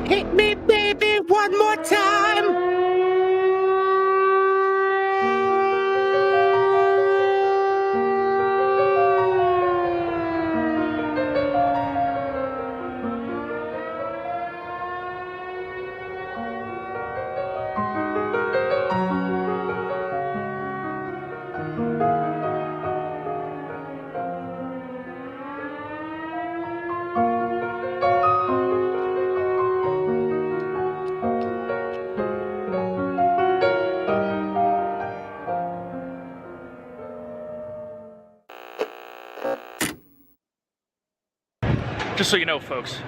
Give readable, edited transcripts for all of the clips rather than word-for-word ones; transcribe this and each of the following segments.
Hit me, baby, one more time. Just so you know, folks,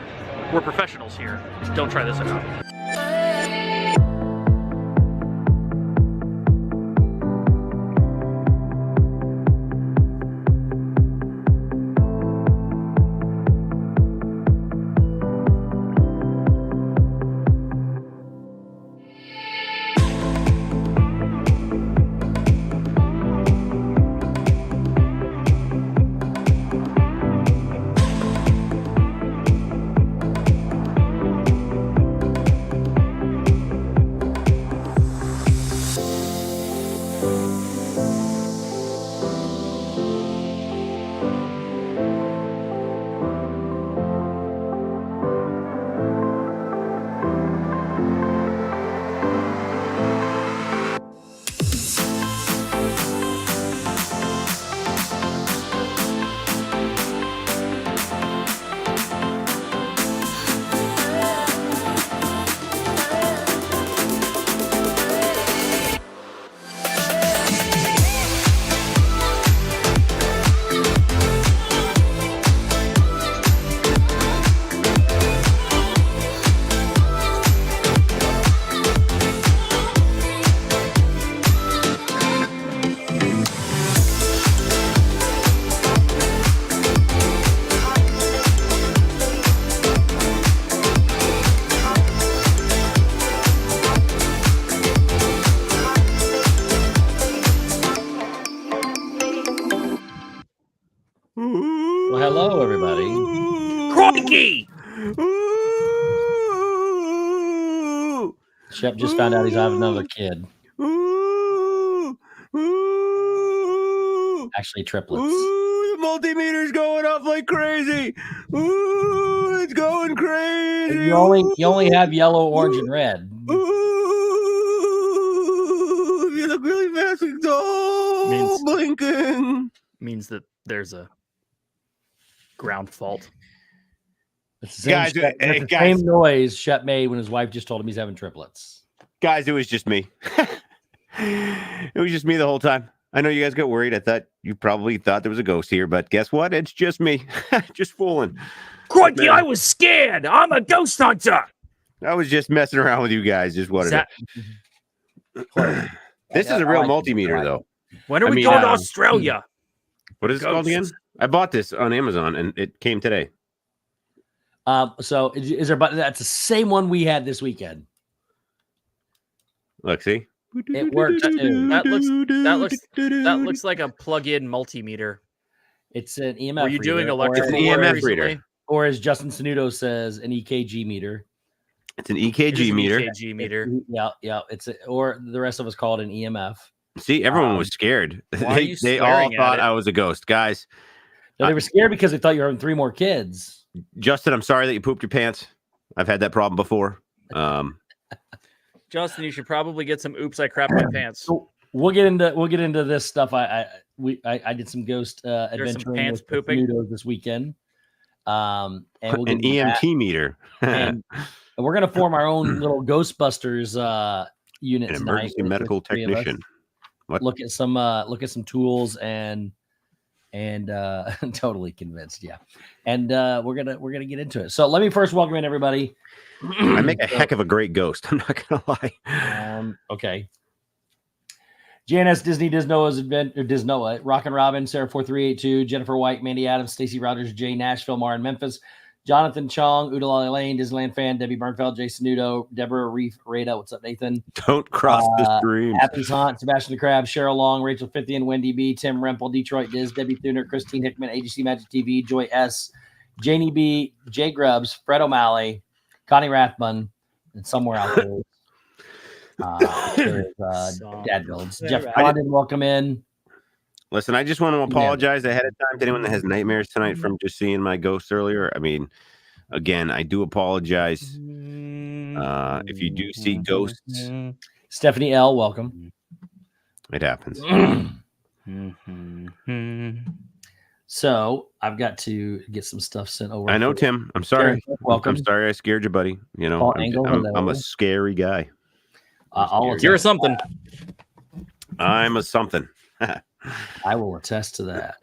we're professionals here. Don't try this at home. Well, hello, everybody. Crikey! Shep just found out he's having another kid. Actually, triplets. The multimeter's going up like crazy. Ooh, it's going crazy. You only have yellow, orange, and red. Ooh, you look really fast. It's all blinking. Means that there's a ground fault. It's the same noise Shep made when his wife just told him he's having triplets. Guys, it was just me. It was just me the whole time. I know you guys got worried. I thought you probably thought there was a ghost here, but guess what? It's just me. Just fooling. Crikey, I was scared. I'm a ghost hunter. I was just messing around with you guys. Just what it is. This is a real multimeter, though. When are we going to Australia? What is it called again? I bought this on Amazon, and it came today. So is there? But that's the same one we had this weekend. Look, see, it works. That looks like a plug-in multimeter. It's an EMF. Were you doing electrical EMF reader, or as Justin Sanudo says, an EKG meter? It's an EKG meter. EKG meter. Yeah. Or the rest of us call it an EMF. See, everyone was scared. They all thought I was a ghost, guys. No, they were scared because they thought you were having 3 more kids. Justin, I'm sorry that you pooped your pants. I've had that problem before. Justin, you should probably get some "Oops, I crapped my pants." So we'll get into this stuff. I did some ghost adventuring with pooping this weekend. And we'll an EMT meter. and we're gonna form our own little Ghostbusters unit an tonight. Emergency medical technician. What? Look at some tools and totally convinced. Yeah. And we're gonna get into it. So let me first welcome in everybody. I make a heck of a great ghost. I'm not gonna lie. Okay. JNS Disney Disnoa's Disnoa, Rockin' Robin, Sarah 4382, Jennifer White, Mandy Adams, Stacy Rogers, Jay Nashville, Mara in Memphis, Jonathan Chong, Udalali Lane, Disneyland fan, Debbie Bernfeld, Jason Nudo, Deborah Reef, Rada. What's up, Nathan? Don't cross the stream. Happy's Haunt, Sebastian the Crab, Cheryl Long, Rachel Fithian, Wendy B, Tim Rempel, Detroit Diz, Debbie Thuner, Christine Hickman, AGC Magic TV, Joy S, Janie B, Jay Grubbs, Fred O'Malley, Connie Rathbun, and somewhere out there. Dad builds. Jeff Condon, welcome in. Listen, I just want to apologize ahead of time to anyone that has nightmares tonight from just seeing my ghosts earlier. I mean, again, I do apologize. If you do see ghosts, Stephanie L, welcome. it happens. So I've got to get some stuff sent over. I know, Tim. I'm sorry. Welcome. I'm sorry I scared you, buddy. You know, I'm a scary guy. You're something. I'm a something. I will attest to that.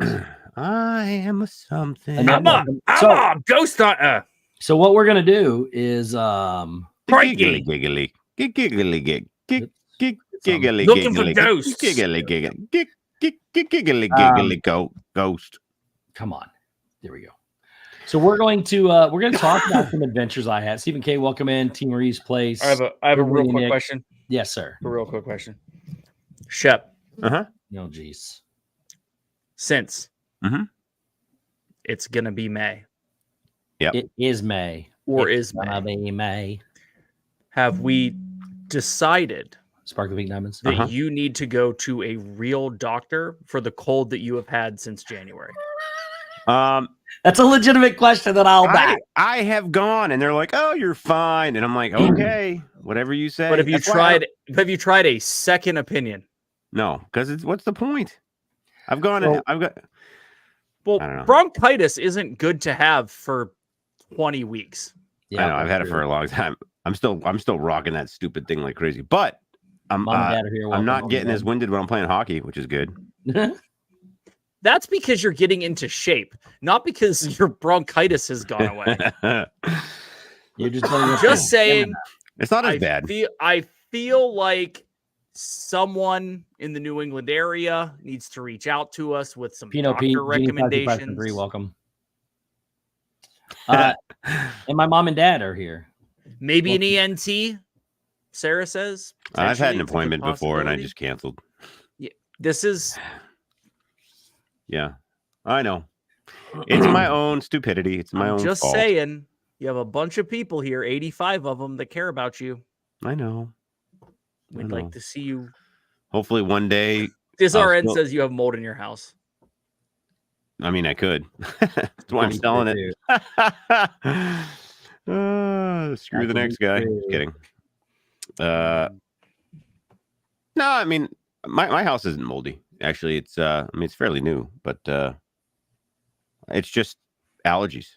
I am a something. I'm a ghost hunter. So what we're gonna do is giggly giggly giggly giggly looking for ghosts. Giggly giggly ghost. Come on, there we go. So we're going to talk about some adventures I had. Stephen K, welcome in. Team Marie's place. I have a real quick question. Yes, sir. A real quick question. Shep. No, geez. Since it's gonna be May. Yeah. It is May. Or it's is May. Gonna be May. Have we decided Sparkle Pink Diamonds that you need to go to a real doctor for the cold that you have had since January? That's a legitimate question that I'll back. I have gone and they're like, "Oh, you're fine," and I'm like, "Okay, whatever you say." But have you tried a second opinion? No, because what's the point? I've gone. I've got. Well, bronchitis isn't good to have for 20 weeks. Yeah, I know. I've had it for a long time. I'm still rocking that stupid thing like crazy. But I'm not getting as winded when I'm playing hockey, which is good. That's because you're getting into shape, not because your bronchitis has gone away. You're just saying. It's not as bad. I feel like someone in the New England area needs to reach out to us with some doctor recommendations. Welcome. And my mom and dad are here. Maybe an ENT, Sarah says. I've had an appointment before and I just canceled. Yeah, this is... Yeah, I know. It's my own stupidity. It's my own just fault. saying, you have a bunch of people here, 85 of them, that care about you. I know. We'd like to see you. Hopefully one day. This RN says you have mold in your house. I mean, I could. That's why I'm selling it. Screw the next guy. Just kidding. No, I mean, my house isn't moldy. Actually, it's it's fairly new, but it's just allergies.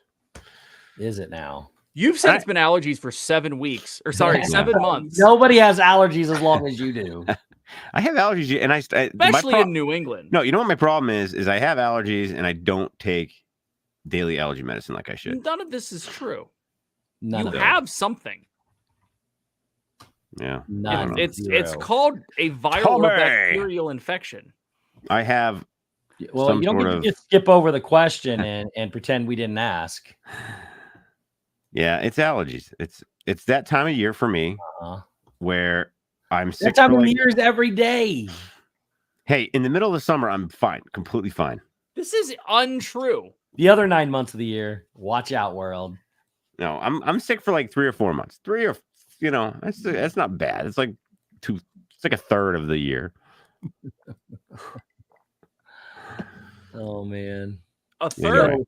Is it now? You've said it's been allergies for 7 weeks, or 7 months. Nobody has allergies as long as you do. I have allergies, and especially in New England. No, you know what my problem is I have allergies, and I don't take daily allergy medicine like I should. None of this is true. You have something. Yeah, it's called a viral or bacterial infection. I have. Well, you don't get to just skip over the question and pretend we didn't ask. Yeah, it's allergies. It's that time of year for me where I'm sick. That time of year is every day. Hey, in the middle of the summer, I'm fine, completely fine. This is untrue. The other 9 months of the year, watch out, world. No, I'm sick for like 3 or 4 months. That's not bad. It's like it's like a third of the year. Oh man, a third. Anyway.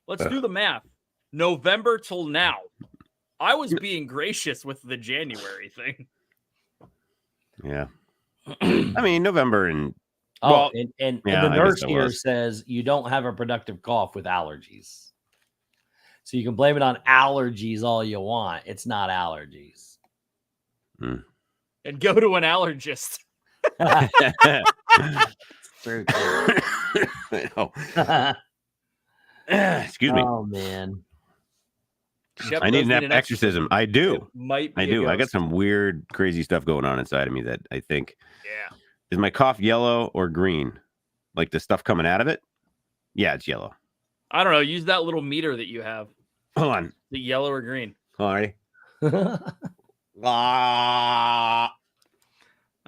Let's do the math. November till now. I was being gracious with the January thing. Yeah. I mean, November and... the nurse here says you don't have a productive cough with allergies. So you can blame it on allergies all you want. It's not allergies. Mm. And go to an allergist. True. Excuse me. Oh, man. Shep I need an exorcism. I do. I do. I got some weird, crazy stuff going on inside of me that I think. Yeah. Is my cough yellow or green? Like the stuff coming out of it? Yeah, it's yellow. I don't know. Use that little meter that you have. Hold on. The yellow or green? All right.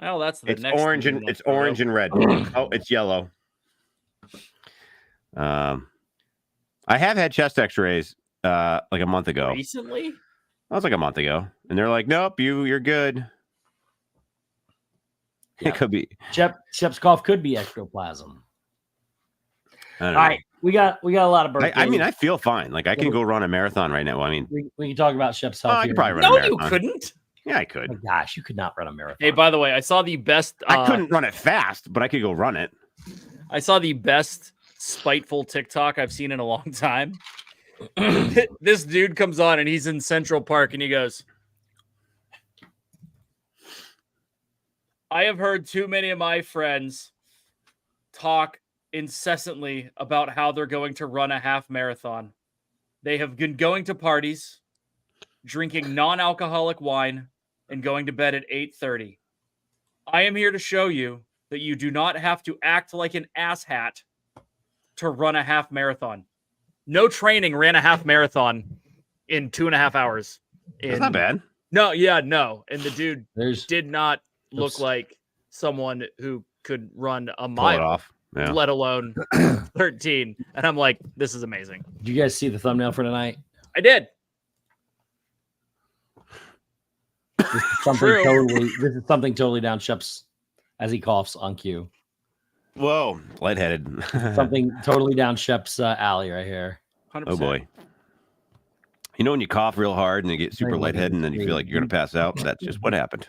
Well, that's the it's next. It's orange and red. Oh, it's yellow. I have had chest X-rays like a month ago. Recently? That was like a month ago. And they're like, nope, you're good. Yeah. It could be. Shep's cough could be ectoplasm. I don't All know. right. We got a lot of birthdays. I mean, I feel fine. Like I can go run a marathon right now. Well, I mean, we can talk about Shep's health. I here. could probably run a No, marathon. you couldn't. Yeah, I could. Oh my gosh, you could not run a marathon. Hey, by the way, I saw the best. I couldn't run it fast, but I could go run it. I saw the best spiteful TikTok I've seen in a long time. This dude comes on and he's in Central Park and he goes, I have heard too many of my friends talk incessantly about how they're going to run a half marathon. They have been going to parties, drinking non-alcoholic wine, and going to bed at 8:30. I am here to show you that you do not have to act like an asshat to run a half marathon. No training, ran a half marathon in 2.5 hours. That's not bad. No. And the dude did not look like someone who could run a mile off. Yeah. Let alone 13. And I'm like, this is amazing. Did you guys see the thumbnail for tonight? I did. This is something totally down Shep's as he coughs on cue. Whoa, lightheaded. Something totally down Shep's alley right here. 100%. Oh boy. You know when you cough real hard and you get super lightheaded and then you feel like you're going to pass out? That's just what happened.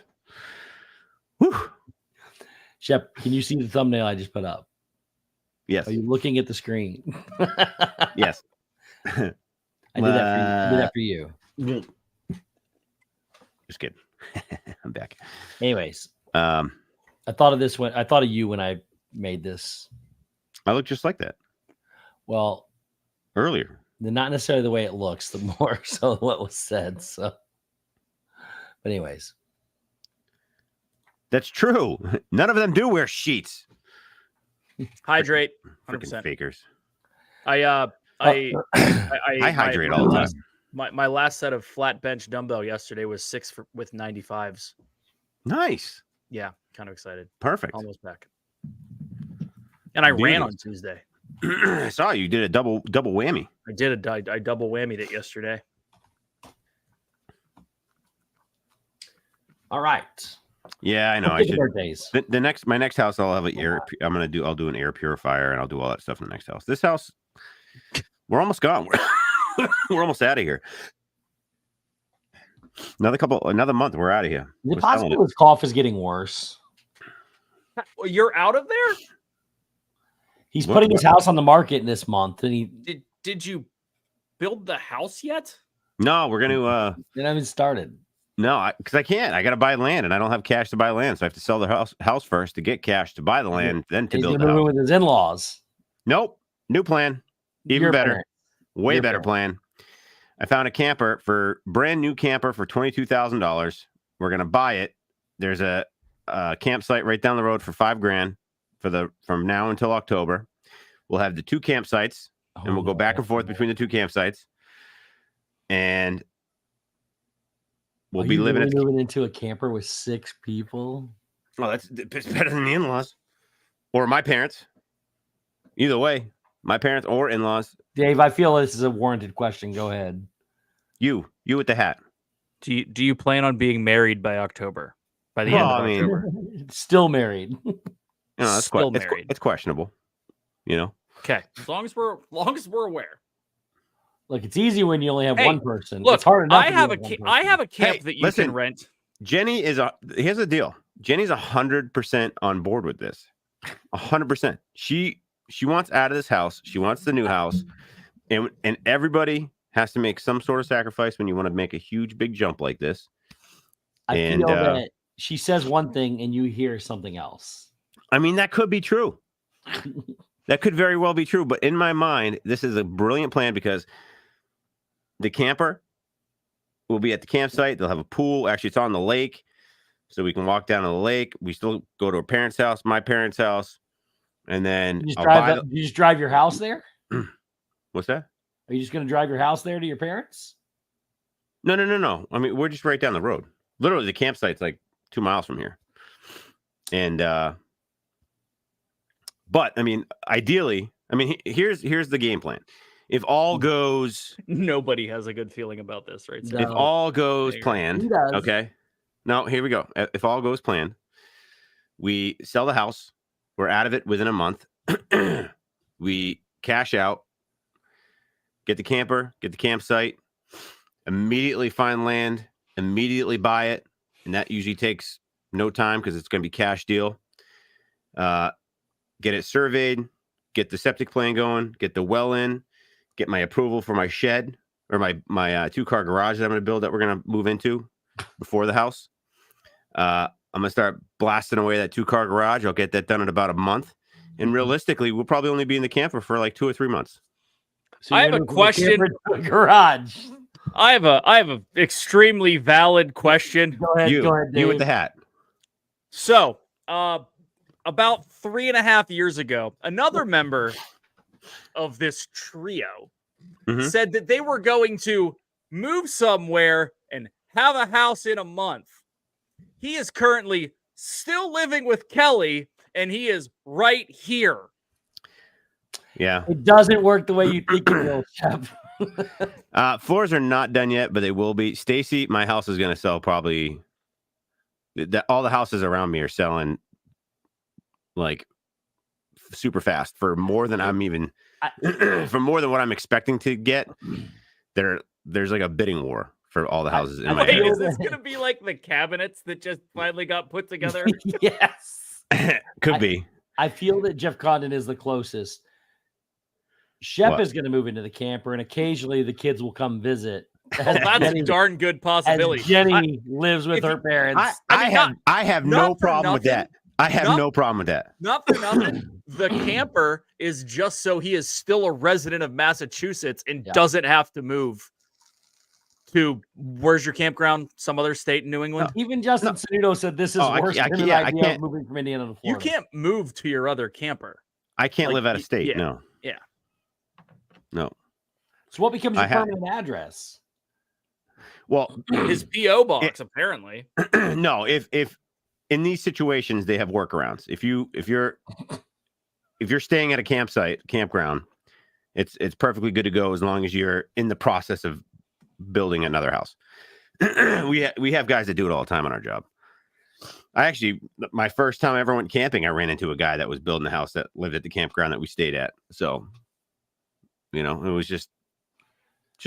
Whew. Shep, can you see the thumbnail I just put up? Yes. Are you looking at the screen? Yes. I did that for you. Just kidding. I'm back. Anyways, I thought of you when I made this. I look just like that. Well, earlier. Not necessarily the way it looks, the more so what was said. So, but anyways, that's true. None of them do wear sheets. Hydrate. 100%. Freaking fakers. I hydrate all the time. My last set of flat bench dumbbell yesterday was 6 with 95s. Nice. Yeah, kind of excited. Perfect. Almost back. And I ran on Tuesday. I saw you did a double whammy. I did I double whammied it yesterday. All right. Yeah, I know. I should. Birthdays. My next house, I'll have an air. I'll do an air purifier and I'll do all that stuff in the next house. This house, we're almost gone. We're almost out of here. Another month, we're out of here. Is it possible his cough is getting worse? You're out of there? He's putting his house on the market this month, and did you build the house yet? No, we're gonna. It hasn't started. No, because I can't. I got to buy land, and I don't have cash to buy land, so I have to sell the house first to get cash to buy the land, then to build the house. With his in-laws. Nope, new plan, even better, way better plan. I found a brand new camper for $22,000. We're gonna buy it. There's a campsite right down the road for $5,000 from now until October. We'll have the two campsites, and we'll go back and forth between the two campsites, and we'll be living into a camper with 6 people. Oh, it's better than the in-laws or my parents. Either way, my parents or in-laws. Dave, I feel this is a warranted question. Go ahead. You with the hat. Do you plan on being married by October? By the end of October? Still married. That's married. It's questionable. Okay, as long as we're aware. Look, it's easy when you only have one person. Look, it's hard enough. I have a camp that you can rent. Jenny here's the deal. Jenny's 100% on board with this. 100%. She wants out of this house. She wants the new house, and everybody has to make some sort of sacrifice when you want to make a huge big jump like this. I feel that she says one thing and you hear something else. I mean, that could be true. That could very well be true. But in my mind, this is a brilliant plan because the camper will be at the campsite. They'll have a pool. Actually, it's on the lake, so we can walk down to the lake. We still go to her parents' house, my parents' house, and then you just drive your house there. What's that? Are you just going to drive your house there to your parents? No. I mean, we're just right down the road. Literally, the campsite's like 2 miles from here. And but I mean, ideally, here's the game plan. if all goes, Nobody has a good feeling about this, right? No. if all goes He planned, does. okay. No, here we go. If all goes planned, we sell the house. We're out of it within a month. We cash out, get the camper, get the campsite, immediately find land, immediately buy it. And that usually takes no time because it's going to be cash deal. Get it surveyed, get the septic plan going, get the well in, get my approval for my shed or my 2-car garage that I'm going to build that we're going to move into before the house. I'm going to start blasting away that 2-car garage. I'll get that done in about a month. And realistically, we'll probably only be in the camper for like 2 or 3 months. So I have a question. Garage. I have a extremely valid question. Go ahead, You Dave. with the hat. So, about 3.5 years ago, another member of this trio said that they were going to move somewhere and have a house in a month. He is currently still living with Kelly, and he is right here. Yeah. It doesn't work the way you think it will, Shep. Floors are not done yet, but they will be. Stacy, my house is going to sell probably. All the houses around me are selling like super fast for more than I'm even for more than what I'm expecting to get. There's like a bidding war for all the houses in my area. Is this going to be like the cabinets that just finally got put together? Yes. Could be. I feel that Jeff Condon is the closest. Shep is going to move into the camper, and occasionally the kids will come visit. Well, that's a darn good possibility. Jenny lives with her parents. I have no problem with that. I have no problem with that. Not for nothing. The camper is just so he is still a resident of Massachusetts and doesn't have to move to, where's your campground? Some other state in New England? Even Justin Sanudo said this is worse than the idea of moving from Indiana to Florida. You can't move to your other camper. I can't live out of state. Yeah. No. Yeah. No. So what becomes your permanent address? Well, his PO box apparently. No, if in these situations they have workarounds. If you're staying at a campground, it's perfectly good to go as long as you're in the process of building another house. we have guys that do it all the time on our job. My first time I ever went camping, I ran into a guy that was building a house that lived at the campground that we stayed at. So, it was just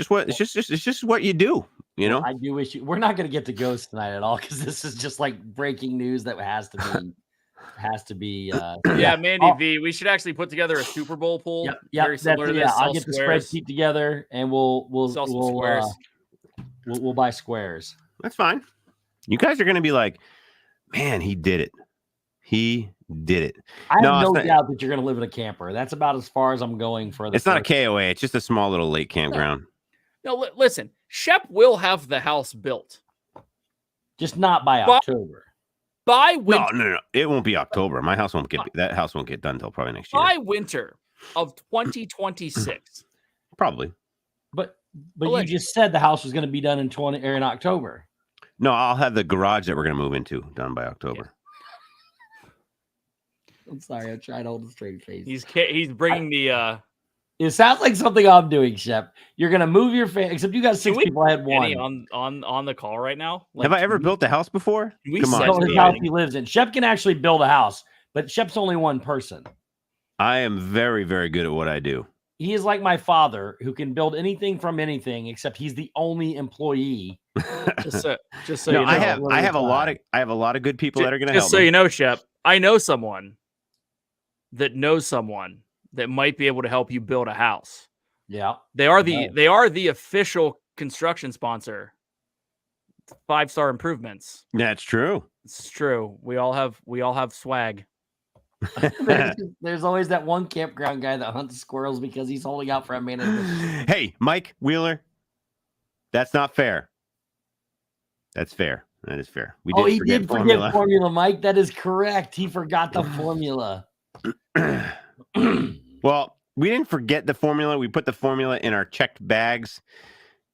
what you do. I do wish we're not going to get to ghosts tonight at all because this is just like breaking news that has to be. Mandy V. We should actually put together a Super Bowl pool. Yeah, very similar to this. I'll get the spreadsheet together and we'll sell some squares. We'll buy squares. That's fine. You guys are going to be like, man, he did it. He did it. I have no doubt that you're going to live in a camper. That's about as far as I'm going for this. It's not a KOA. It's just a small little lake campground. No, listen. Shep will have the house built. Just not by October. By winter. No. It won't be October. My house won't that house won't get done until probably next year. By winter of 2026. Probably. But you just said the house was going to be done in October. No, I'll have the garage that we're going to move into done by October. Yeah. I'm sorry, I'm trying to hold a straight face. He's bringing the. It sounds like something I'm doing, Shep. You're gonna move your family, except you got 6 people. I had one on the call right now. Have I ever built a house before? Come on, his house he lives in. Shep can actually build a house, but Shep's only one person. I am very, very good at what I do. He is like my father, who can build anything from anything, except he's the only employee. just so no, you know, I have a lot of good people that are going to help. Just so you know, Shep, I know someone that knows someone that might be able to help you build a house. Yeah, they are the official construction sponsor. 5-star improvements. That's true. It's true. We all have swag. There's always that one campground guy that hunts squirrels because he's holding out for a management. Hey, Mike Wheeler, that's not fair. That's fair. That is fair. He did forget formula, Mike. That is correct. He forgot the formula. Well, we didn't forget the formula. We put the formula in our checked bags,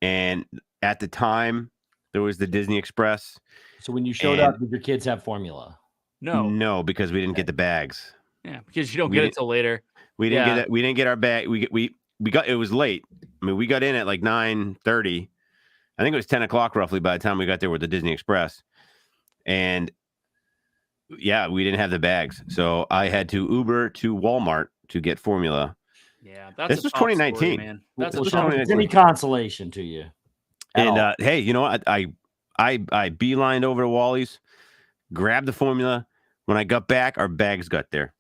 and at the time, there was the Disney Express. So when you showed up, did your kids have formula? No, because we didn't get the bags. Yeah, because you don't get it till later. We didn't get it. We didn't get our bag. We it was late. I mean, we got in at like 9:30. I think it was 10 o'clock roughly by the time we got there with the Disney Express. And yeah, we didn't have the bags. So I had to Uber to Walmart to get formula. Yeah, that's this was 2019, story, man. That's Well, a Shep, top if it's story. any consolation to you. And hey, you know what? I beelined over to Wally's, grabbed the formula. When I got back, our bags got there.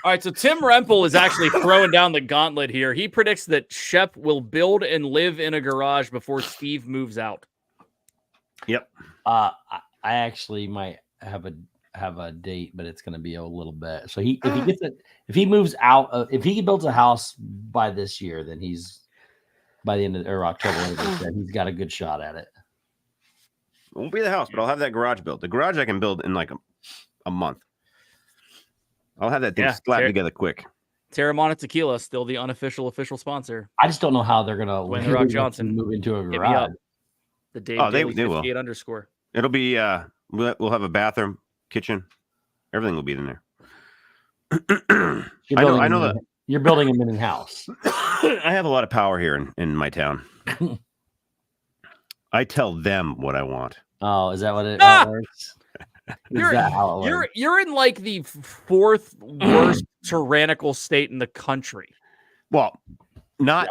All right, so Tim Rempel is actually throwing down the gauntlet here. He predicts that Shep will build and live in a garage before Steve moves out. Yep. I actually might have a date, but it's going to be a little bit. So if he moves out, if he builds a house by this year, then he's by the end of October, he's got a good shot at it. It won't be the house, but I'll have that garage built. The garage I can build in like a month. I'll have that thing slapped together quick. Terramana Tequila, still the unofficial official sponsor. I just don't know how they're going to Wayne the Rock Johnson move into a garage. The Dave they will. _. It'll be we'll have a bathroom, kitchen, everything will be in there. I know that you're building a mini house. I have a lot of power here in my town. I tell them what I want. Oh, is that what it works? You're in like the fourth worst tyrannical state in the country. Well, not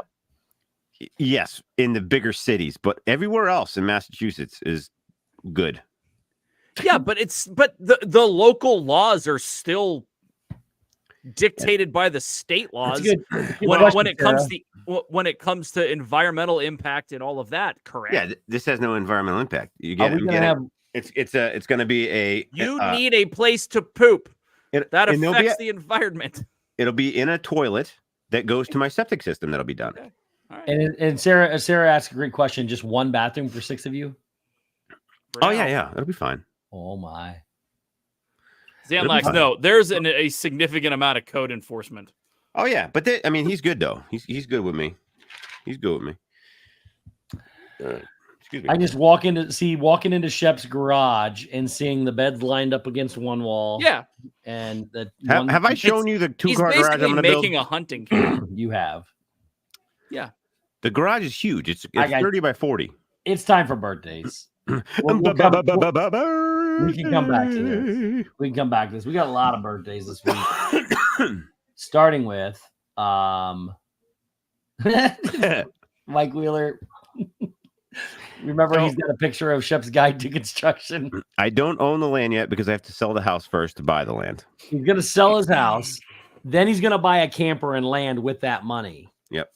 yes, in the bigger cities, but everywhere else in Massachusetts is good. Yeah, but the local laws are still dictated by the state laws when it comes to environmental impact and all of that. Correct? Yeah, this has no environmental impact. You get it's going to be a. You need a place to poop. That affects the environment. It'll be in a toilet that goes to my septic system. That'll be done. Okay. All right. And Sarah asked a great question. Just one bathroom for 6 of you? Yeah, that'll be fine. Oh my. Zanlax, no, there's a significant amount of code enforcement. Oh yeah, but he's good though. He's good with me. He's good with me. Excuse me. I just walking into Shep's garage and seeing the beds lined up against one wall. Yeah. And have I shown you the 2-car garage I'm going to build? Making a hunting camp. You have. Yeah. The garage is huge. It's 30 by 40. It's time for birthdays. We can come back to this. We got a lot of birthdays this week. Starting with Mike Wheeler. Remember, he's got a picture of Shep's Guide to Construction. I don't own the land yet because I have to sell the house first to buy the land. He's going to sell his house. Then he's going to buy a camper and land with that money. Yep.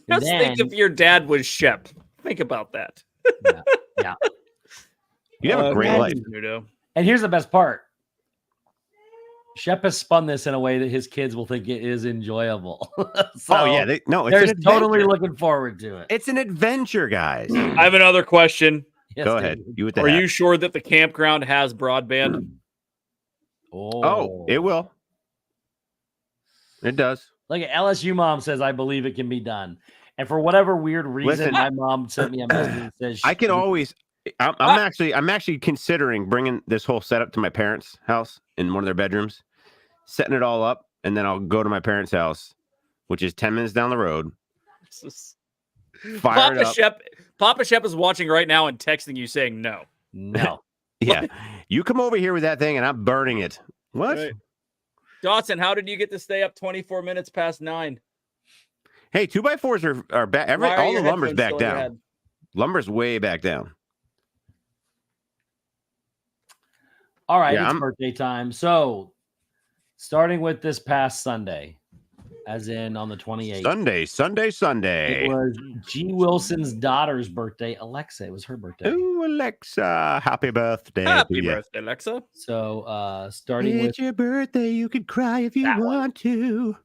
Just think if your dad was Shep. Think about that. Yeah. You have a great life. And here's the best part. Shep has spun this in a way that his kids will think it is enjoyable. They're totally looking forward to it. It's an adventure, guys. I have another question. Yes, Go ahead. Are you sure that the campground has broadband? Oh, it will. It does. Like LSU mom says, I believe it can be done. And for whatever weird reason, my mom sent me a message that says I can always. I'm actually considering bringing this whole setup to my parents' house in one of their bedrooms, setting it all up, and then I'll go to my parents' house, which is 10 minutes down the road. Papa Shep is watching right now and texting you saying no. Yeah, you come over here with that thing, and I'm burning it. What? Right. Dawson, how did you get to stay up 24 minutes past 9? Hey, 2x4s are back. All the lumber's back down. Lumber's way back down. All right, it's birthday time. So, starting with this past Sunday, as in on the 28th. Sunday. It was G. Wilson's daughter's birthday. Alexa, it was her birthday. Ooh, Alexa, happy birthday. Happy birthday, Alexa. So, starting with your birthday, you can cry if you want to.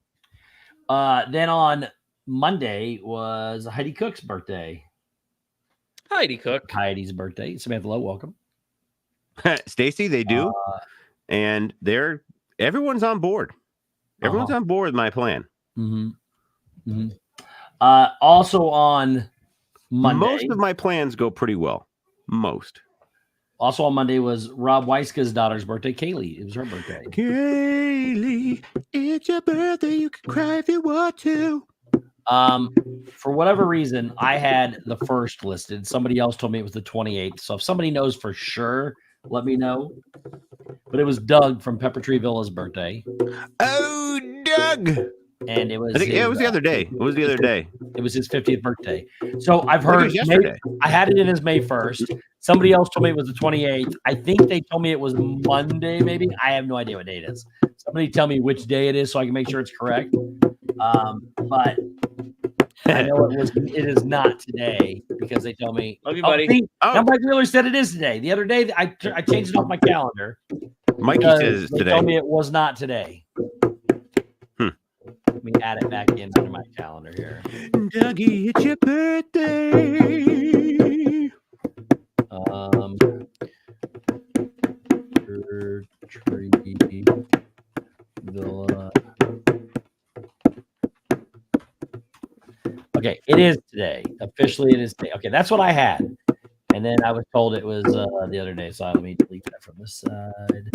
Then on Monday was Heidi Cook's birthday. Heidi Cook. Heidi's birthday. Samantha Lowe, welcome. Stacy, they do. And everyone's on board. Everyone's on board with my plan. Mm-hmm. Mm-hmm. Also on Monday. Most of my plans go pretty well. Most. Also on Monday was Rob Weiska's daughter's birthday, Kaylee. It was her birthday. Kaylee, it's your birthday. You can cry if you want to. For whatever reason, I had the first listed. Somebody else told me it was the 28th. So if somebody knows for sure, let me know. But it was Doug from Pepper Tree Villa's birthday. Oh, Doug. And it was I think it was the other day. It was the other day. It was his 50th birthday. So I've I think it heard was yesterday. I had it in as May 1st. Somebody else told me it was the 28th. I think they told me it was Monday, maybe. I have no idea what date it is. Somebody tell me which day it is so I can make sure it's correct. But I know it is not today because they tell me. Love you, buddy. Now Mike Wheeler said it is today. The other day I changed it off my calendar. Mikey says it's they today. told me it was not today. Let me add it back into my calendar here. Dougie, it's your birthday. Tree Villa. Okay, it is today. Officially, it is today. Okay, that's what I had. And then I was told it was the other day. So let me delete that from the side.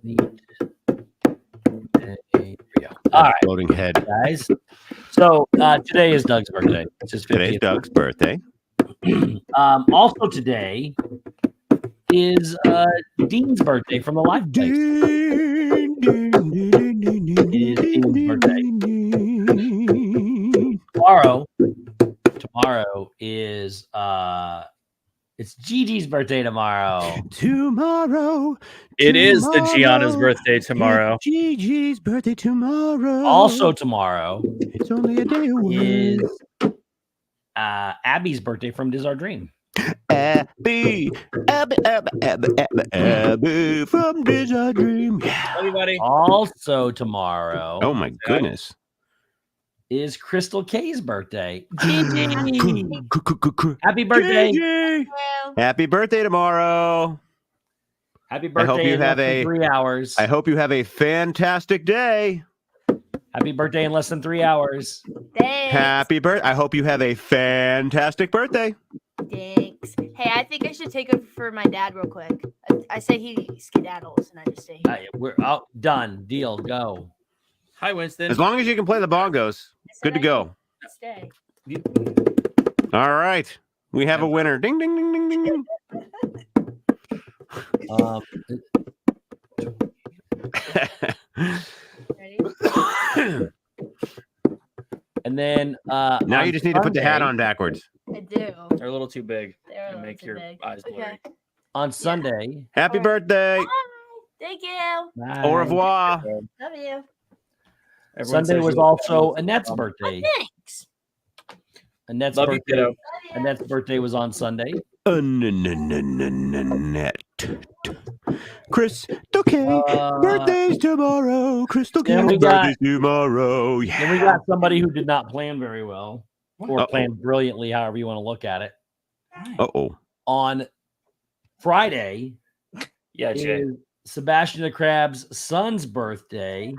Neat. There we go. All right, Floating head. guys. So today is Doug's birthday. It's his 50th. Today's Doug's birthday. Also today is Dean's birthday from the Live Place. It is Dean's birthday. Tomorrow is it's Gigi's birthday tomorrow. It is the Gianna's birthday tomorrow. Gigi's birthday tomorrow. Also tomorrow It's only a day away. is Abby's birthday from Diz Our Dream. Abby from Diz Our Dream. Yeah. Everybody. Also tomorrow Oh my goodness. is Crystal K's birthday. Gigi. Happy birthday. Gigi. Happy birthday tomorrow. Happy birthday. hope you in have less than a- 3 hours. I hope you have a fantastic day. Happy birthday in less than 3 hours. Thanks. Happy birthday. I hope you have a fantastic birthday. Thanks. Hey, I think I should take it for my dad real quick. I say he skedaddles and I just stay here. We're out. Done. Deal. Go. Hi, Winston. As long as you can play the bongos, I said good to I go. Stay. All right. We have a winner. Ding, ding, ding, ding, ding, ding. Ready? And then Now you just need to put the hat on backwards. I do. They're a little too big. They're a And little make too your big. eyes blurry. Okay. On Sunday. Happy Alright. birthday. Bye. Thank you. Au revoir. Love you. Everyone Sunday says was you- also Annette's birthday. Thanks. Annette's Love you, birthday. kiddo. Love you. Annette's birthday was on Sunday. Annette. Crystal K. Birthday's tomorrow. Crystal K. Then we got- Birthday's tomorrow. Then Yeah. we got somebody who did not plan very well, or Uh-oh. planned brilliantly, however you want to look at it. Uh-oh. On Friday Yeah, Jay. is Sebastian the Crab's son's birthday.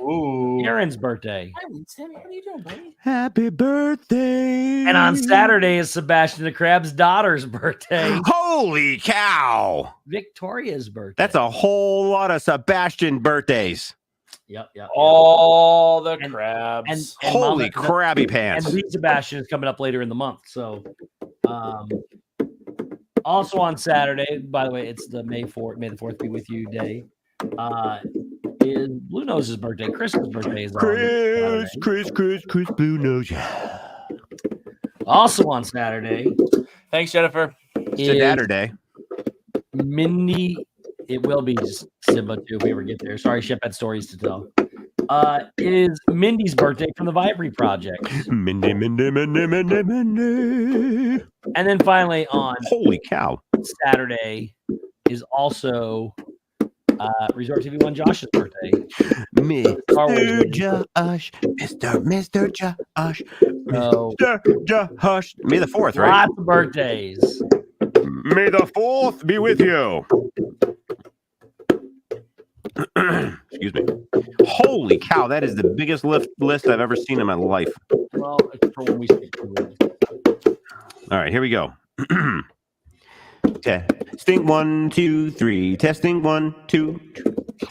Ooh. Aaron's birthday. Hi, Winston. What are you doing, buddy? Happy birthday. And on Saturday is Sebastian the Crab's daughter's birthday. Holy cow. Victoria's birthday. That's a whole lot of Sebastian birthdays. Yep. All the And- crabs. and Holy Mama- crabby And pants. Reed Sebastian is coming up later in the month. So, also on Saturday, by the way, it's the May the 4th be with you day. Is Blue Nose's birthday. Chris's birthday is on Saturday. Chris, Blue Nose. Yeah. Also on Saturday Thanks, Jennifer. It's is a Dadder Day. Mindy. It will be Simba too if we ever get there. Sorry, Shep had stories to tell. Is Mindy's birthday from the Vibree Project. Mindy. And then finally on Holy cow. Saturday is also Resort TV1 Josh's birthday. Mr. Josh. Mr. Josh. So Mr. Josh. May the 4th, right? lots of birthdays. May the 4th be with you. Excuse me. Holy cow, that is the biggest list I've ever seen in my life. Well, it's for when we speak to it. All right, here we go. Testing 1, 2, 3. Testing 1, 2.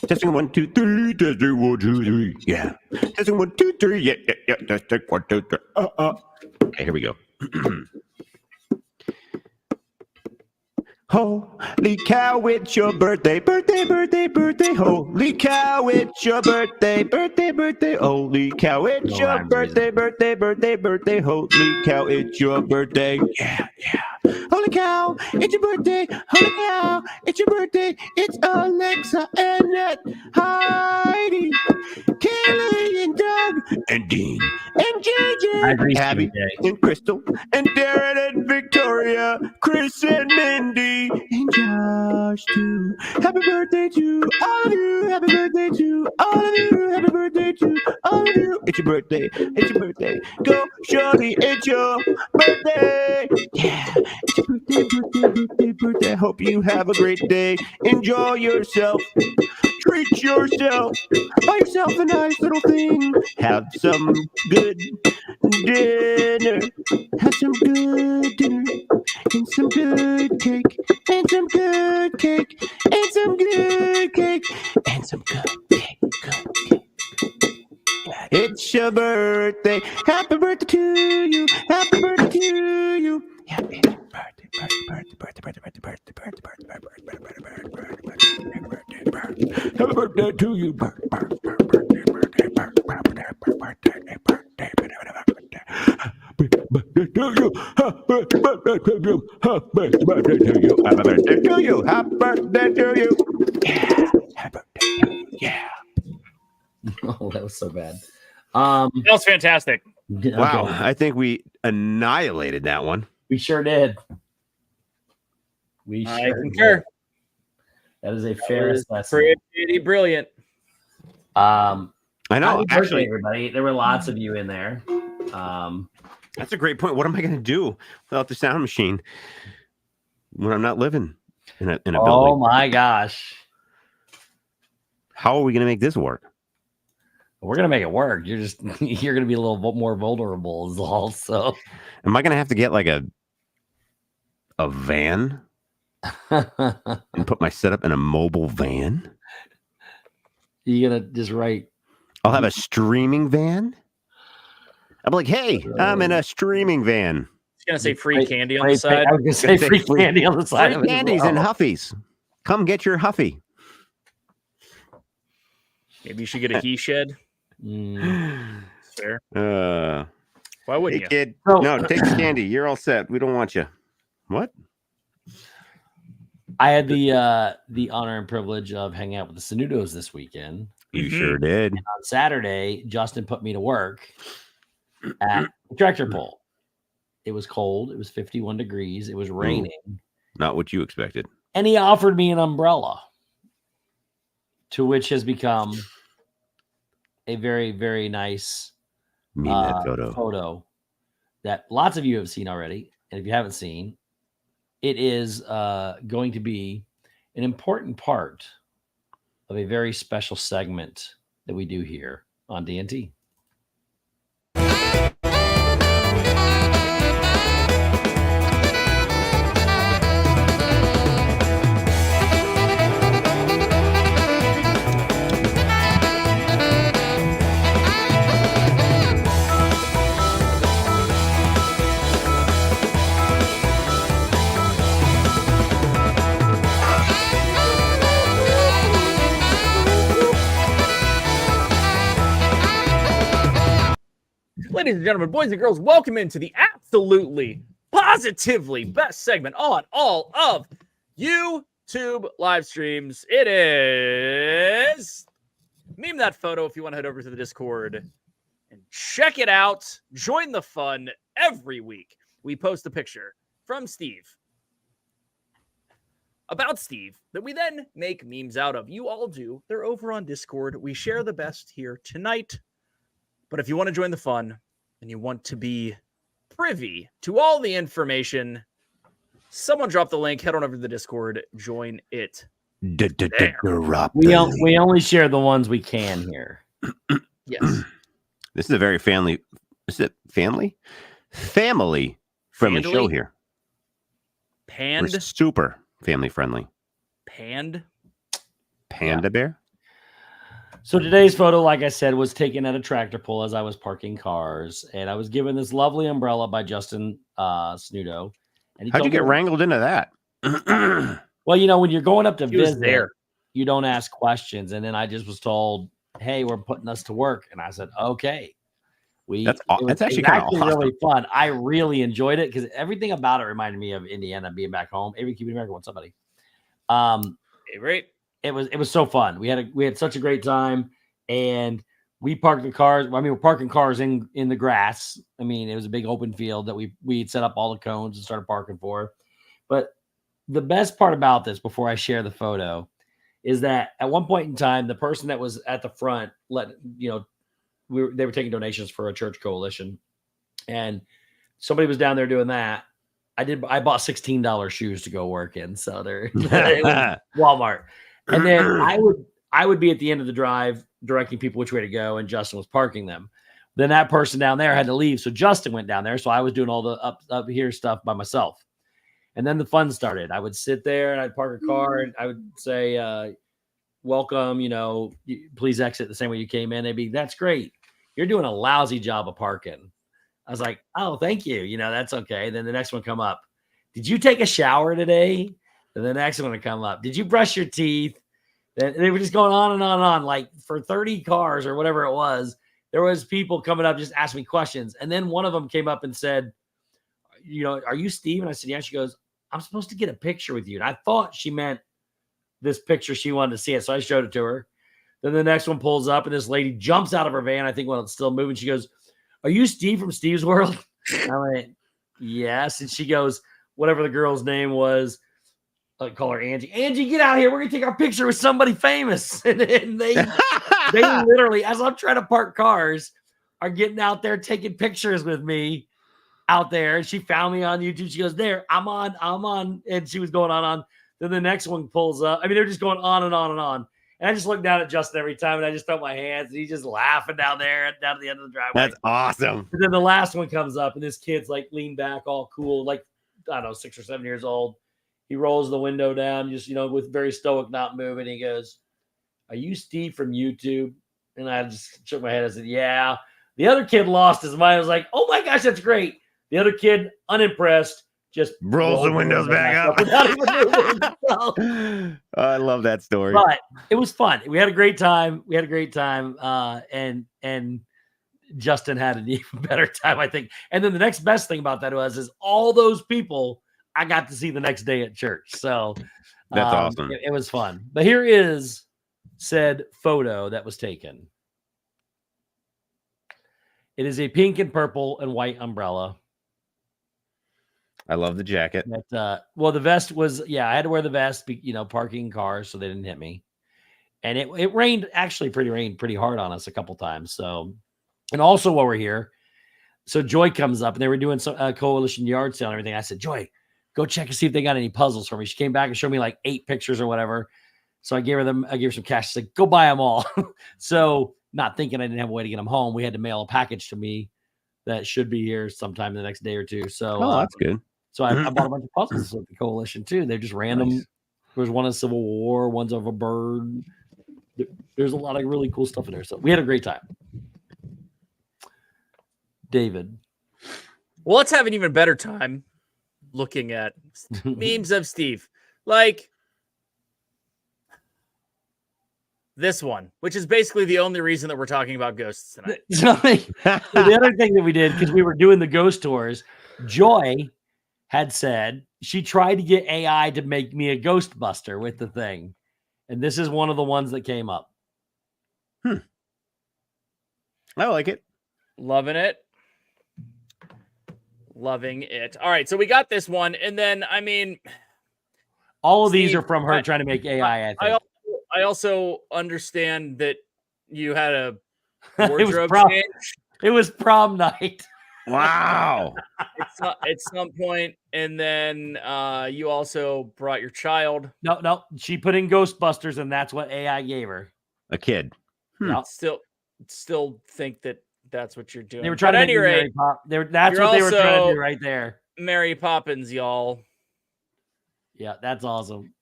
Testing 1, 2, 3. Testing 1, 2, 3. Yeah. Testing 1, 2, 3. Yeah. Testing 1, 2, 3. Okay, here we go. Holy cow, it's your birthday, birthday, birthday, birthday. Holy cow, it's your birthday, birthday, birthday. Holy cow, it's your birthday, birthday, birthday, birthday. Holy cow, it's your birthday. Yeah. Holy cow, it's your birthday. Holy cow, it's your birthday. It's Alexa, Annette, Heidi, Kaylee, and Doug, and Dean, and JJ, Abby, and Crystal, and Darren, and Victoria, Chris, and Mindy, and Josh, too. Happy birthday to all of you. Happy birthday to all of you. Happy birthday to all of you. It's your birthday. It's your birthday. Go, Shorty, it's your birthday. Yeah. It's your birthday. Hope you have a great day. Enjoy yourself. Treat yourself. Buy yourself a nice little thing. Have some good dinner. Have some good dinner. And some good cake. And some good cake. And some good cake. And some good cake. Good cake. It's your birthday. Happy birthday to you. Happy birthday to you. Happy birthday, birthday, birthday, birthday, birthday, birthday, birthday, birthday, birthday, birthday. Happy birthday to you. Birthday, birthday, birthday, birthday, birthday, birthday, birthday to you. Happy birthday to you. Happy birthday to you. Happy birthday to you. Happy birthday to you. Yeah. Happy birthday to you. Yeah. Oh, that was so bad. That was fantastic. Wow, okay. I think we annihilated that one. We sure did. I concur. That is a fair assessment. Pretty brilliant. I know. Actually, everybody, there were lots of you in there. That's a great point. What am I going to do without the sound machine when I'm not living in a building? Oh my gosh! How are we going to make this work? We're going to make it work. You're going to be a little more vulnerable as all. So, am I going to have to get like a van and put my setup in a mobile van? You're going to just write. I'll have a streaming van. I'm like, hey, I'm in a streaming van. It's going to say free candy on the side. I was going to say free candy on the side. Free candies and Huffies. Come get your Huffy. Maybe you should get a he shed. Fair. Why wouldn't you? Kid, no, take the candy. You're all set. We don't want you. What? I had the honor and privilege of hanging out with the Sanudos this weekend. You sure did. And on Saturday, Justin put me to work at the tractor pull. It was cold. It was 51 degrees. It was raining. Not what you expected. And he offered me an umbrella, to which has become a very, very nice photo that lots of you have seen already. And if you haven't seen, it is going to be an important part of a very special segment that we do here on DNT. Ladies and gentlemen, boys and girls, welcome into the absolutely, positively best segment on all of YouTube live streams. It is Meme That Photo. If you want to head over to the Discord and check it out, join the fun. Every week we post a picture from Steve about Steve that we then make memes out of. You all do. They're over on Discord. We share the best here tonight. But if you want to join the fun and you want to be privy to all the information, someone drop the link, head on over to the Discord, join it. We only share the ones we can here. Yes. This is a very family friendly show here. Panned? We're super family friendly. Panned? Panda bear? So today's photo, like I said, was taken at a tractor pull as I was parking cars, and I was given this lovely umbrella by Justin Snudo. And he How'd you told me get wrangled into that? Well, when you're going up to He was visit, there. you don't ask questions. And then I just was told, "Hey, we're putting us to work," and I said, "Okay." That's actually kind of awesome. really fun. I really enjoyed it because everything about it reminded me of Indiana being back home. Every Keeping America wants somebody. Great. It was so fun. We had such a great time, and we parked the cars. I mean, we're parking cars in the grass. I mean, it was a big open field that we'd set up all the cones and started parking for. But the best part about this, before I share the photo, is that at one point in time, the person that was at the front they were taking donations for a church coalition, and somebody was down there doing that. I bought $16 shoes to go work in, so they're Walmart. And then I would be at the end of the drive directing people which way to go, and Justin was parking them. Then that person down there had to leave, so Justin went down there. So I was doing all the up here stuff by myself. And then the fun started. I would sit there and I'd park a car and I would say, "Welcome, please exit the same way you came in." They'd be, "That's great. You're doing a lousy job of parking." I was like, "Oh, thank you. That's okay." Then the next one come up. "Did you take a shower today?" And the next one would come up. "Did you brush your teeth?" And they were just going on and on and on. Like for 30 cars or whatever it was, there was people coming up just asking me questions. And then one of them came up and said, "Are you Steve?" And I said, "Yeah." She goes, "I'm supposed to get a picture with you." And I thought she meant this picture. She wanted to see it. So I showed it to her. Then the next one pulls up and this lady jumps out of her van. I think while it's still moving, she goes, "Are you Steve from Stevesworld?" I went, "Yes." And she goes, whatever the girl's name was, I call her Angie. "Angie, get out here. We're going to take our picture with somebody famous." And they literally, as I'm trying to park cars, are getting out there taking pictures with me out there. And she found me on YouTube. She goes, "There, I'm on." And she was going on. Then the next one pulls up. I mean, they're just going on and on and on. And I just look down at Justin every time, and I just throw my hands, and he's just laughing down there, down at the end of the driveway. That's awesome. And then the last one comes up, and this kid's like leaned back, all cool, like, I don't know, 6 or 7 years old. He rolls the window down, just, with very stoic, not moving. He goes, "Are you Steve from YouTube?" And I just shook my head. I said, "Yeah." The other kid lost his mind. I was like, "Oh my gosh, that's great." The other kid, unimpressed, just rolls the windows back up. Without even moving. So, I love that story. but it was fun. We had a great time. And Justin had an even better time, I think. And then the next best thing about that is all those people I got to see the next day at church. So that's awesome. It was fun. But here is said photo that was taken. It is a pink and purple and white umbrella. I love the jacket. Well, the vest was, I had to wear the vest, parking cars so they didn't hit me. And it rained pretty hard on us a couple times. So, and also while we're here, so Joy comes up and they were doing some coalition yard sale and everything. I said, "Joy, go check and see if they got any puzzles for me." She came back and showed me like 8 pictures or whatever. So I gave her some cash. She's like, "Go buy them all." So not thinking I didn't have a way to get them home, we had to mail a package to me that should be here sometime the next day or two. So that's good. So I bought a bunch of puzzles with the coalition too. They're just random. Nice. There's one of Civil War, one's of a bird. There's a lot of really cool stuff in there. So we had a great time. David. Well, let's have an even better time looking at memes of Steve. Like this one, which is basically the only reason that we're talking about ghosts tonight. So the other thing that we did, because we were doing the ghost tours, Joy had said she tried to get AI to make me a Ghostbuster with the thing. And this is one of the ones that came up. I like it. Loving it. Loving it. All right, so we got this one. And then, I mean... all of these are from her trying to make AI, I think. I also understand that you had a wardrobe change. It was prom night. Wow. At some point, and then you also brought your child. No. She put in Ghostbusters, and that's what AI gave her. A kid. Yeah. Still think that's what you're doing. They were trying to make Mary Pop. That's what they were trying to do right there. Mary Poppins, y'all. Yeah, that's awesome.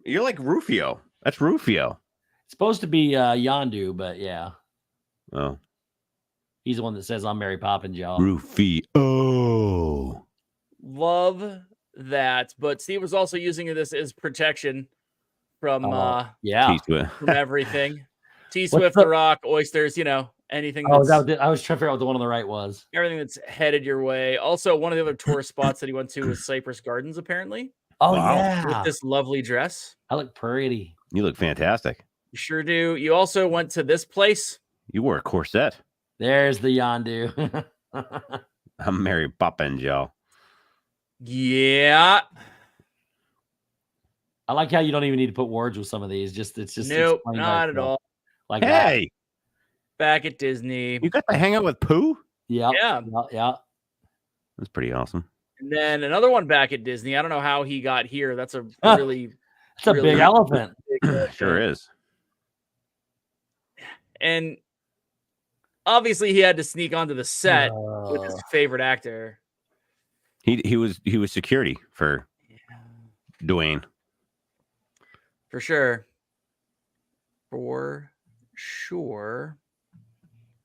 You're like Rufio. That's Rufio. It's supposed to be Yondu, but yeah. Oh. He's the one that says I'm Mary Poppins, y'all. Rufio. Love that. But Steve was also using this as protection from from everything. T-Swift, the Rock, oysters, anything. I was trying to figure out what the one on the right was. Everything that's headed your way. Also, one of the other tourist spots that he went to was Cypress Gardens, apparently. Oh, wow. Yeah. With this lovely dress. I look pretty. You look fantastic. You sure do. You also went to this place. You wore a corset. There's the Yondu. I'm Mary Poppins, y'all. Yeah. I like how you don't even need to put words with some of these. It's just nope, not at all. Like hey, back at Disney, you got to hang out with Pooh. Yeah. That's pretty awesome. And then another one back at Disney. I don't know how he got here. That's a really, it's a big elephant. Sure is. And obviously, he had to sneak onto the set with his favorite actor. He was security for Dwayne. For sure.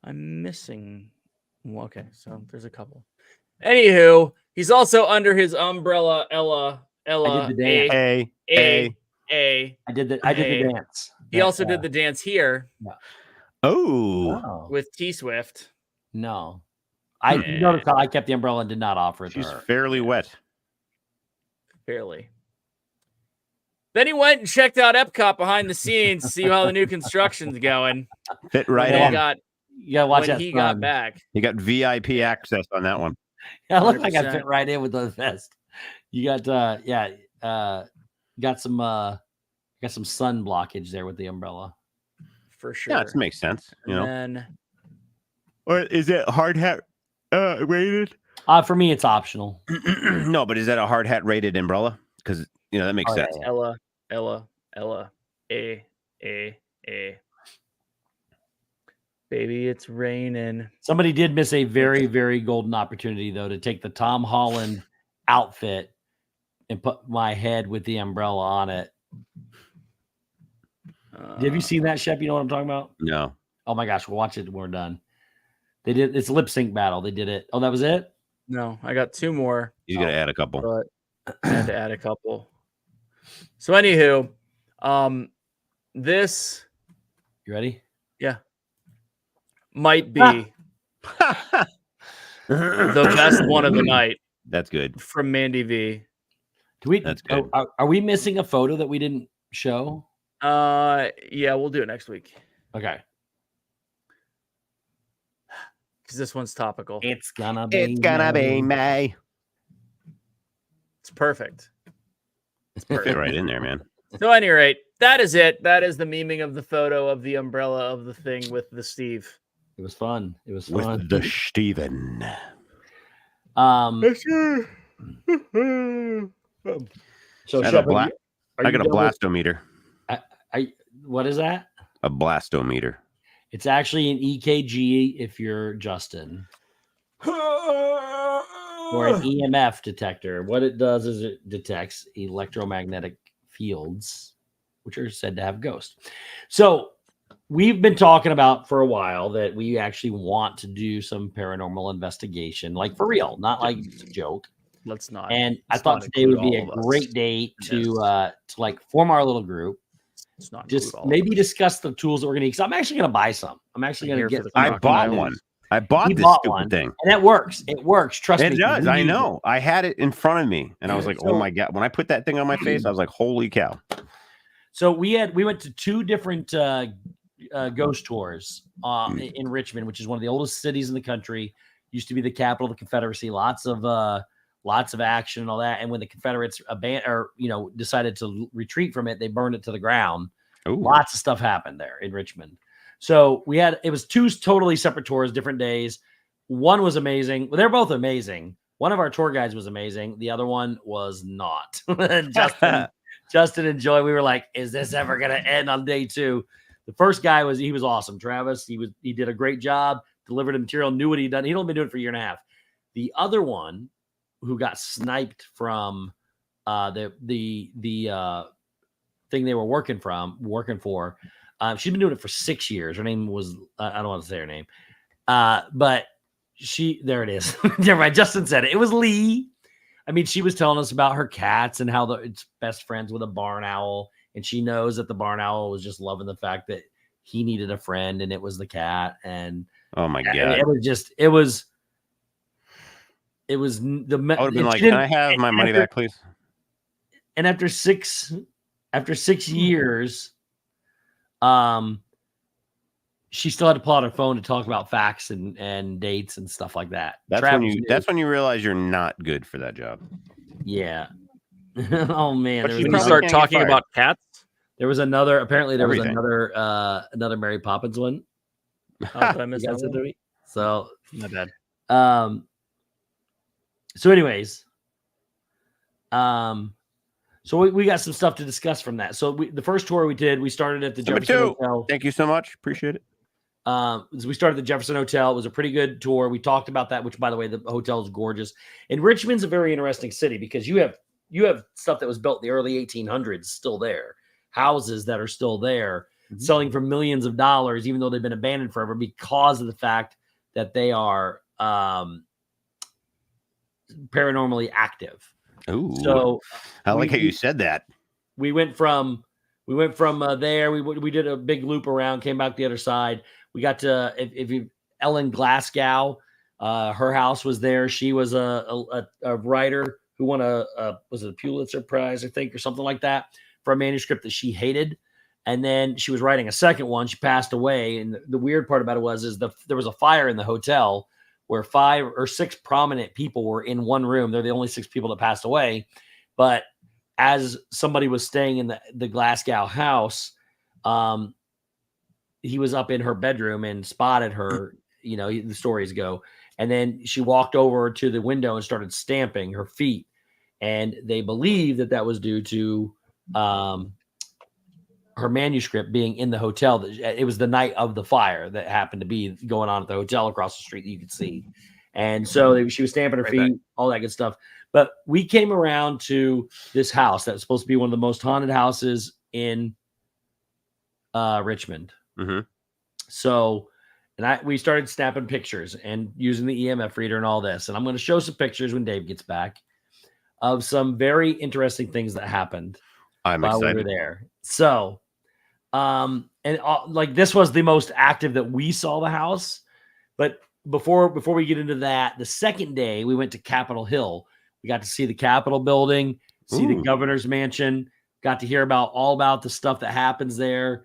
I'm missing. Okay, so there's a couple. Anywho, he's also under his umbrella. Ella. I did the dance. I did the dance. He also did the dance here. Yeah. Oh. With T-Swift. No. I noticed how I kept the umbrella and did not offer it. She's fairly wet. Fairly. Then he went and checked out Epcot behind the scenes to see how the new construction's going. Fit right in. You gotta watch when he got back. He got VIP access on that one. Yeah, I look like I fit right in with the vest. You got got some sun blockage there with the umbrella. For sure. Yeah, that makes sense. Then... Or is it hard hat rated? For me, it's optional. No, but is that a hard hat rated umbrella? Because that makes sense. Ella, A. Baby, it's raining. Somebody did miss a very, very golden opportunity, though, to take the Tom Holland outfit and put my head with the umbrella on it. Have you seen that, Shep? You know what I'm talking about? No. Oh my gosh, we'll watch it when we're done. They did it's lip sync battle. They did it. Oh, that was it? No, I got two more. You gotta add a couple. But I had to add a couple. So anywho, this you ready? Yeah. Might be the best one of the night. That's good. From Mandy V. That's good. Are we missing a photo that we didn't show? Yeah, we'll do it next week. Okay. Because this one's topical. It's gonna be May. It's perfect. It's perfect. Fit right in there, man. So, at any rate, that is it. That is the memeing of the photo of the umbrella of the thing with the Steve. It was fun. It was fun. With the Steven. So I got a blastometer. What is that? A blastometer. It's actually an EKG if you're Justin. Or an EMF detector. What it does is it detects electromagnetic fields, which are said to have ghosts. So we've been talking about for a while that we actually want to do some paranormal investigation, like for real, not like a joke. Let's not. And I thought today would be a great day to like form our little group. It's not just maybe discuss the tools that we're gonna need. Because I'm actually gonna buy some. I'm actually gonna get. I bought one. I bought this stupid thing, and it works. It works. Trust me. It does. I know. I had it in front of me, and I was like, "Oh my god!" When I put that thing on my face, I was like, "Holy cow!" So we went to two different ghost tours in Richmond, which is one of the oldest cities in the country. Used to be the capital of the Confederacy. Lots of action and all that. And when the Confederates decided to retreat from it, they burned it to the ground. Ooh. Lots of stuff happened there in Richmond. So it was two totally separate tours, different days. One was amazing. Well, they're both amazing. One of our tour guides was amazing. The other one was not. Justin and Joy, we were like, is this ever going to end on day two? The first guy was awesome. Travis, he did a great job, delivered the material, knew what he'd done. He'd only been doing it for a year and a half. The other one, who got sniped from the thing they were working for. She'd been doing it for 6 years. Her name was I don't want to say her name, but there it is. Never mind. Justin said it. It was Lee. I mean, she was telling us about her cats and how it's best friends with a barn owl, and she knows that the barn owl was just loving the fact that he needed a friend, and it was the cat. And oh my god, it was the. I would have been like, "Can I have my money back, please?" And after 6 years, she still had to pull out her phone to talk about facts and dates and stuff like that. That's when you realize you're not good for that job. Yeah. Oh man. But when you start talking about cats, there was another. Apparently, there Everything. was another Mary Poppins one. oh, did I miss that one? So My bad. So, anyways, so we got some stuff to discuss from that. So the first tour we did, we started at the Jefferson Hotel. Thank you so much. Appreciate it. We started at the Jefferson Hotel. It was a pretty good tour. We talked about that, which, by the way, the hotel is gorgeous. And Richmond's a very interesting city because you have stuff that was built in the early 1800s still there, houses that are still there, selling for millions of dollars, even though they've been abandoned forever because of the fact that they are paranormally active. Ooh, so I like how you said that. We went from there. We did a big loop around, came back the other side. We got to Ellen Glasgow. Her house was there. She was a writer who won was it a Pulitzer Prize, I think, or something like that, for a manuscript that she hated. And then she was writing a second one. She passed away. And the weird part about it there was a fire in the hotel where 5 or 6 prominent people were in one room. They're the only 6 people that passed away. But as somebody was staying in the Glasgow house, he was up in her bedroom and spotted her, the stories go. And then she walked over to the window and started stamping her feet. And they believe that was due to her manuscript being in the hotel. It was the night of the fire that happened to be going on at the hotel across the street that you could see. And so she was stamping her feet, all that good stuff. But we came around to this house that's supposed to be one of the most haunted houses in Richmond. Mm-hmm. So, we started snapping pictures and using the EMF reader and all this. And I'm going to show some pictures when Dave gets back of some very interesting things that happened while we were there. So, this was the most active that we saw the house. But before we get into that, the second day we went to Capitol Hill. We got to see the Capitol building, see the governor's mansion, got to hear all about the stuff that happens there.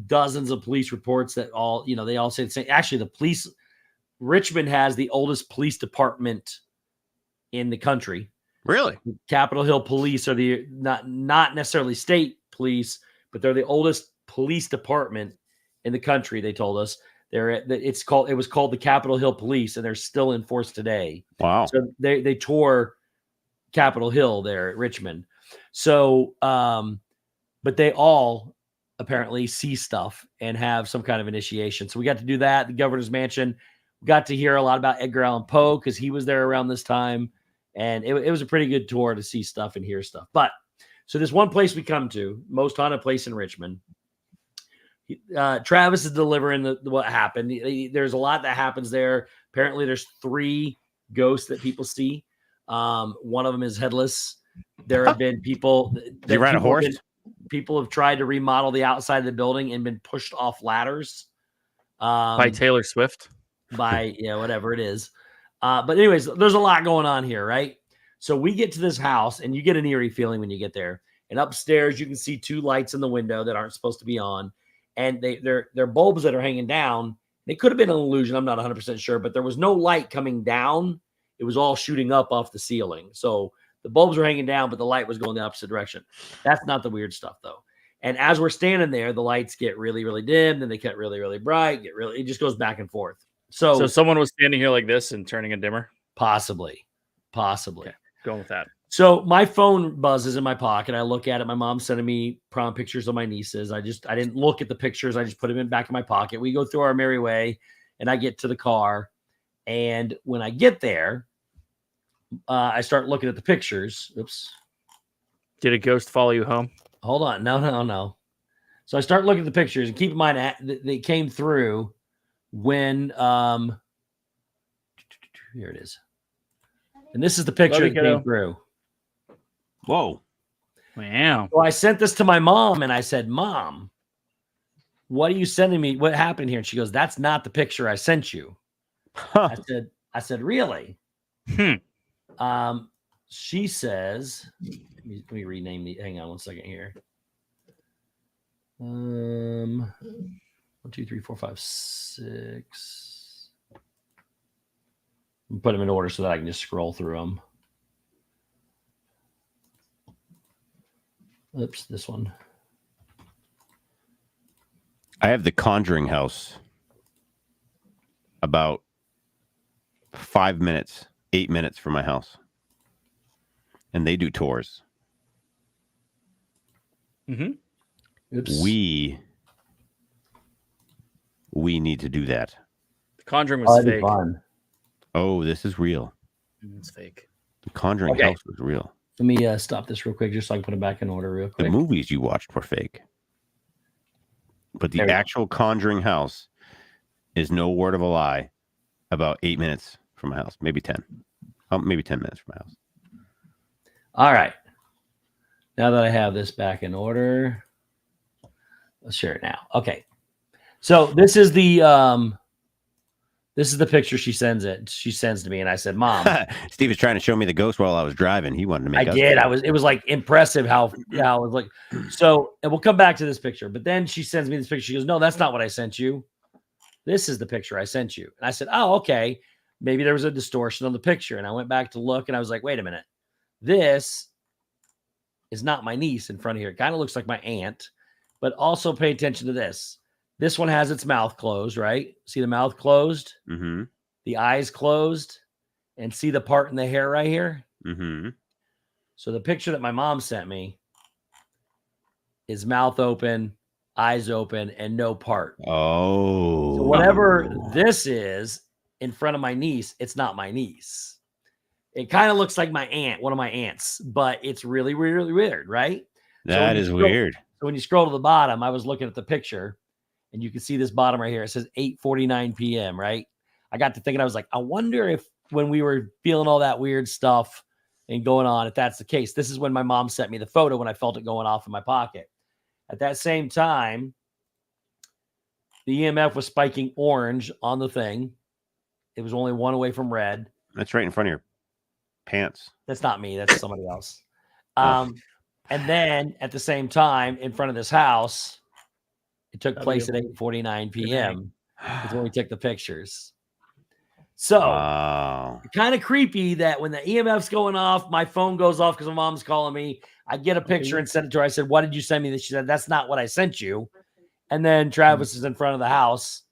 Dozens of police reports that they all say the same. Actually, Richmond has the oldest police department in the country. Really? Capitol Hill police are the not necessarily state police, but they're the oldest police department in the country. They told us it was called the Capitol Hill Police, and they're still in force today. Wow. So they tore Capitol Hill there at Richmond. So, but they all apparently see stuff and have some kind of initiation. So we got to do that. The governor's mansion. We got to hear a lot about Edgar Allan Poe because he was there around this time. And it was a pretty good tour to see stuff and hear stuff. But so there's one place we come to, most haunted place in Richmond. Travis is delivering what happened. There's a lot that happens there. Apparently there's 3 ghosts that people see. One of them is headless. There have been people. Did you ride a horse? People have tried to remodel the outside of the building and been pushed off ladders. By Taylor Swift. By whatever it is. But anyways, there's a lot going on here, right? So we get to this house and you get an eerie feeling when you get there. And upstairs, you can see 2 lights in the window that aren't supposed to be on. And they're bulbs that are hanging down. They could have been an illusion. I'm not 100% sure, but there was no light coming down. It was all shooting up off the ceiling. So the bulbs were hanging down, but the light was going the opposite direction. That's not the weird stuff, though. And as we're standing there, the lights get really, really dim. Then they get really, really bright. It just goes back and forth. So someone was standing here like this and turning it dimmer? Possibly. Okay, going with that. So my phone buzzes in my pocket. I look at it. My mom's sending me prom pictures of my nieces. I didn't look at the pictures. I just put them back in my pocket. We go through our merry way, and I get to the car. And when I get there, I start looking at the pictures. Oops. Did a ghost follow you home? Hold on. No. So I start looking at the pictures, and keep in mind they came through when here it is. And this is the picture that came through. Whoa. Wow. So I sent this to my mom, and I said, Mom, what are you sending me? What happened here? And she goes, that's not the picture I sent you. Huh. I said, really? She says, let me rename the, hang on one second here. 1, 2, 3, 4, 5, 6. Put them in order so that I can just scroll through them. Oops, this one. I have the Conjuring house about 5 minutes, 8 minutes from my house. And they do tours. Oops. We need to do that. The Conjuring was fake. Fun. Oh, this is real. It's fake. The Conjuring house was real. Let me stop this real quick, just so I can put it back in order real quick. The movies you watched were fake. But the actual Conjuring house is no word of a lie. About 8 minutes from my house. Maybe 10. Maybe 10 minutes from my house. All right. Now that I have this back in order, let's share it now. Okay. So this is the picture she sends to me, and I said, Mom. Steve was trying to show me the ghost while I was driving. He wanted to make it was like impressive how it was like. So, and we'll come back to this picture, but then she sends me this picture. She goes, no, that's not what I sent you. This is the picture I sent you. And I said, oh, okay. Maybe there was a distortion on the picture. And I went back to look, and I was like, wait a minute. This is not my niece in front of here. It kind of looks like my aunt, but also pay attention to this. This one has its mouth closed, right? See the mouth closed? Mm-hmm. The eyes closed, and see the part in the hair right here? Mm-hmm. So the picture that my mom sent me is mouth open, eyes open, and no part. Oh. So whatever this is in front of my niece, it's not my niece. It kind of looks like my aunt, one of my aunts, but it's really, really weird, right? That is weird. So when you scroll to the bottom, I was looking at the picture, and you can see this bottom right here. It says 8:49 p.m., right? I got to thinking, I was like, I wonder if when we were feeling all that weird stuff and going on, if that's the case. This is when my mom sent me the photo when I felt it going off in my pocket. At that same time, the EMF was spiking orange on the thing. It was only one away from red. That's right in front of your pants. That's not me. That's somebody else. And then at the same time, in front of this house, it took place at 8:49 p.m. Is when we took the pictures. So kind of creepy that when the EMF's going off, my phone goes off because my mom's calling me. I get a picture and send it to her. I said, what did you send me? She said, that's not what I sent you. And then Travis is in front of the house,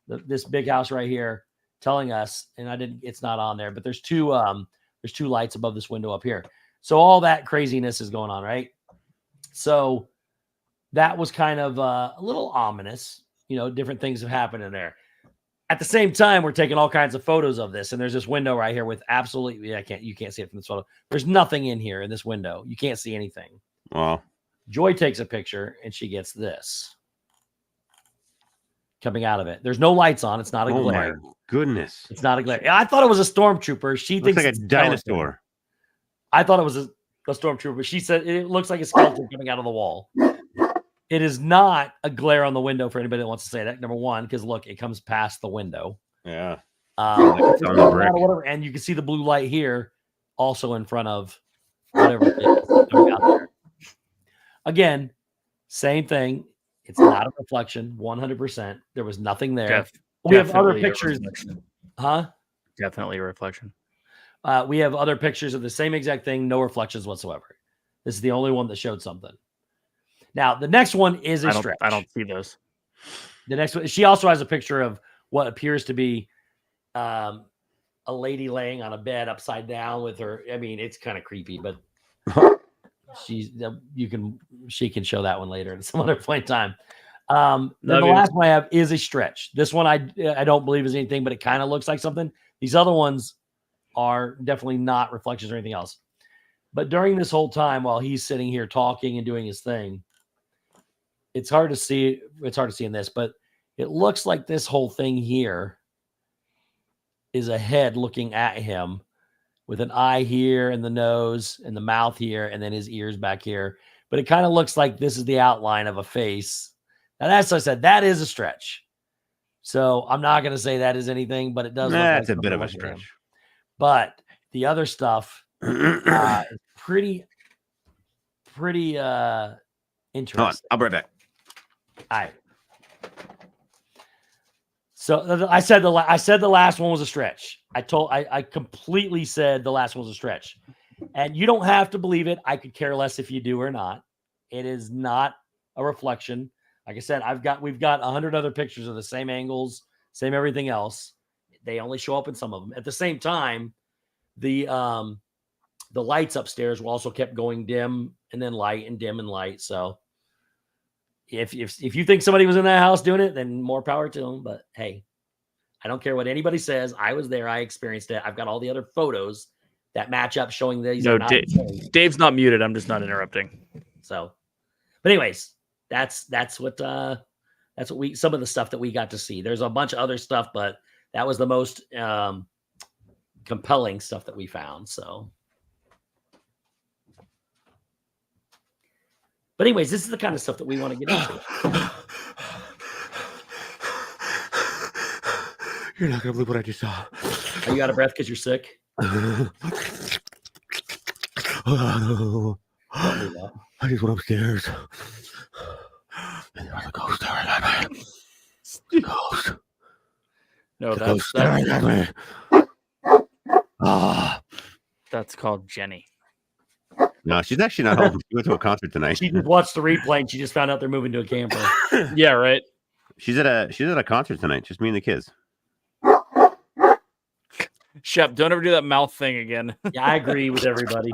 this big house right here, telling us, and it's not on there, but there's two lights above this window up here. So all that craziness is going on, right? So that was kind of a little ominous. Different things have happened in there. At the same time, we're taking all kinds of photos of this, and there's this window right here with absolutely, you can't see it from this photo. There's nothing in here in this window. You can't see anything. Wow. Joy takes a picture, and she gets this coming out of it. There's no lights on. It's not a glare. My goodness. It's not a glare. I thought it was a stormtrooper. She looks thinks like a dinosaur. I thought it was a stormtrooper. She said it looks like a skeleton coming out of the wall. It is not a glare on the window for anybody that wants to say that. Number one, because look, it comes past the window. Yeah. It's on the brick. And you can see the blue light here also in front of whatever it is coming out there. Again, same thing. It's not a reflection, 100%. There was nothing there. We have other pictures. Huh? Definitely a reflection. We have other pictures of the same exact thing, no reflections whatsoever. This is the only one that showed something. Now, the next one is a stretch. I don't see those. The next one, she also has a picture of what appears to be a lady laying on a bed upside down with her. I mean, it's kind of creepy, but she can show that one later at some other point in time. Then the last one I have is a stretch. This one I don't believe is anything, but it kind of looks like something. These other ones are definitely not reflections or anything else. But during this whole time, while he's sitting here talking and doing his thing, it's hard to see. It's hard to see in this, but it looks like this whole thing here is a head looking at him with an eye here and the nose and the mouth here and then his ears back here. But it kind of looks like this is the outline of a face. And as I said, that is a stretch. So I'm not going to say that is anything, but it does. That's a bit of a stretch. But the other stuff is pretty interesting. Hold on, I'll be right back. All right. So I said the last one was a stretch. I completely said the last one was a stretch, and you don't have to believe it. I could care less if you do or not. It is not a reflection. Like I said, we've got 100 other pictures of the same angles, same everything else. They only show up in some of them. At the same time, the lights upstairs were also kept going dim and then light and dim and light. So if you think somebody was in that house doing it, then more power to them. But hey, I don't care what anybody says. I was there. I experienced it. I've got all the other photos that match up showing these. No, Dave's not muted. I'm just not interrupting. So, but anyways, that's what some of the stuff that we got to see. There's a bunch of other stuff, but that was the most compelling stuff that we found. So, but anyways, this is the kind of stuff that we want to get into. You're not gonna believe what I just saw. Are you out of breath because you're sick? I just went upstairs. And there was a ghost staring at me. Ghost. No, Ghost staring at me. That's called Jenny. No, she's actually not home. She went to a concert tonight. She just watched the replay and she just found out they're moving to a camper. Yeah, right. She's at a concert tonight. Just me and the kids. Shep, don't ever do that mouth thing again. Yeah, I agree with everybody.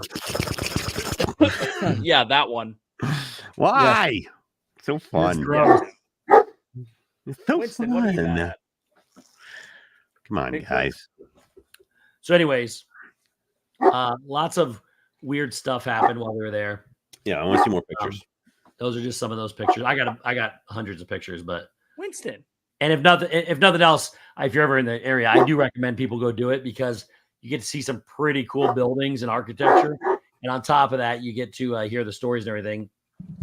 Yeah, that one. Why? Yeah. So fun. It's gross. It's so Winston, what are you fun. mad at? Come on, guys. So, anyways, lots of weird stuff happened while we were there. Yeah, I want to see more pictures. Those are just some of those pictures. I got hundreds of pictures, but Winston. and if nothing else, if you're ever in the area, I do recommend people go do it because you get to see some pretty cool buildings and architecture, and on top of that, you get to hear the stories and everything.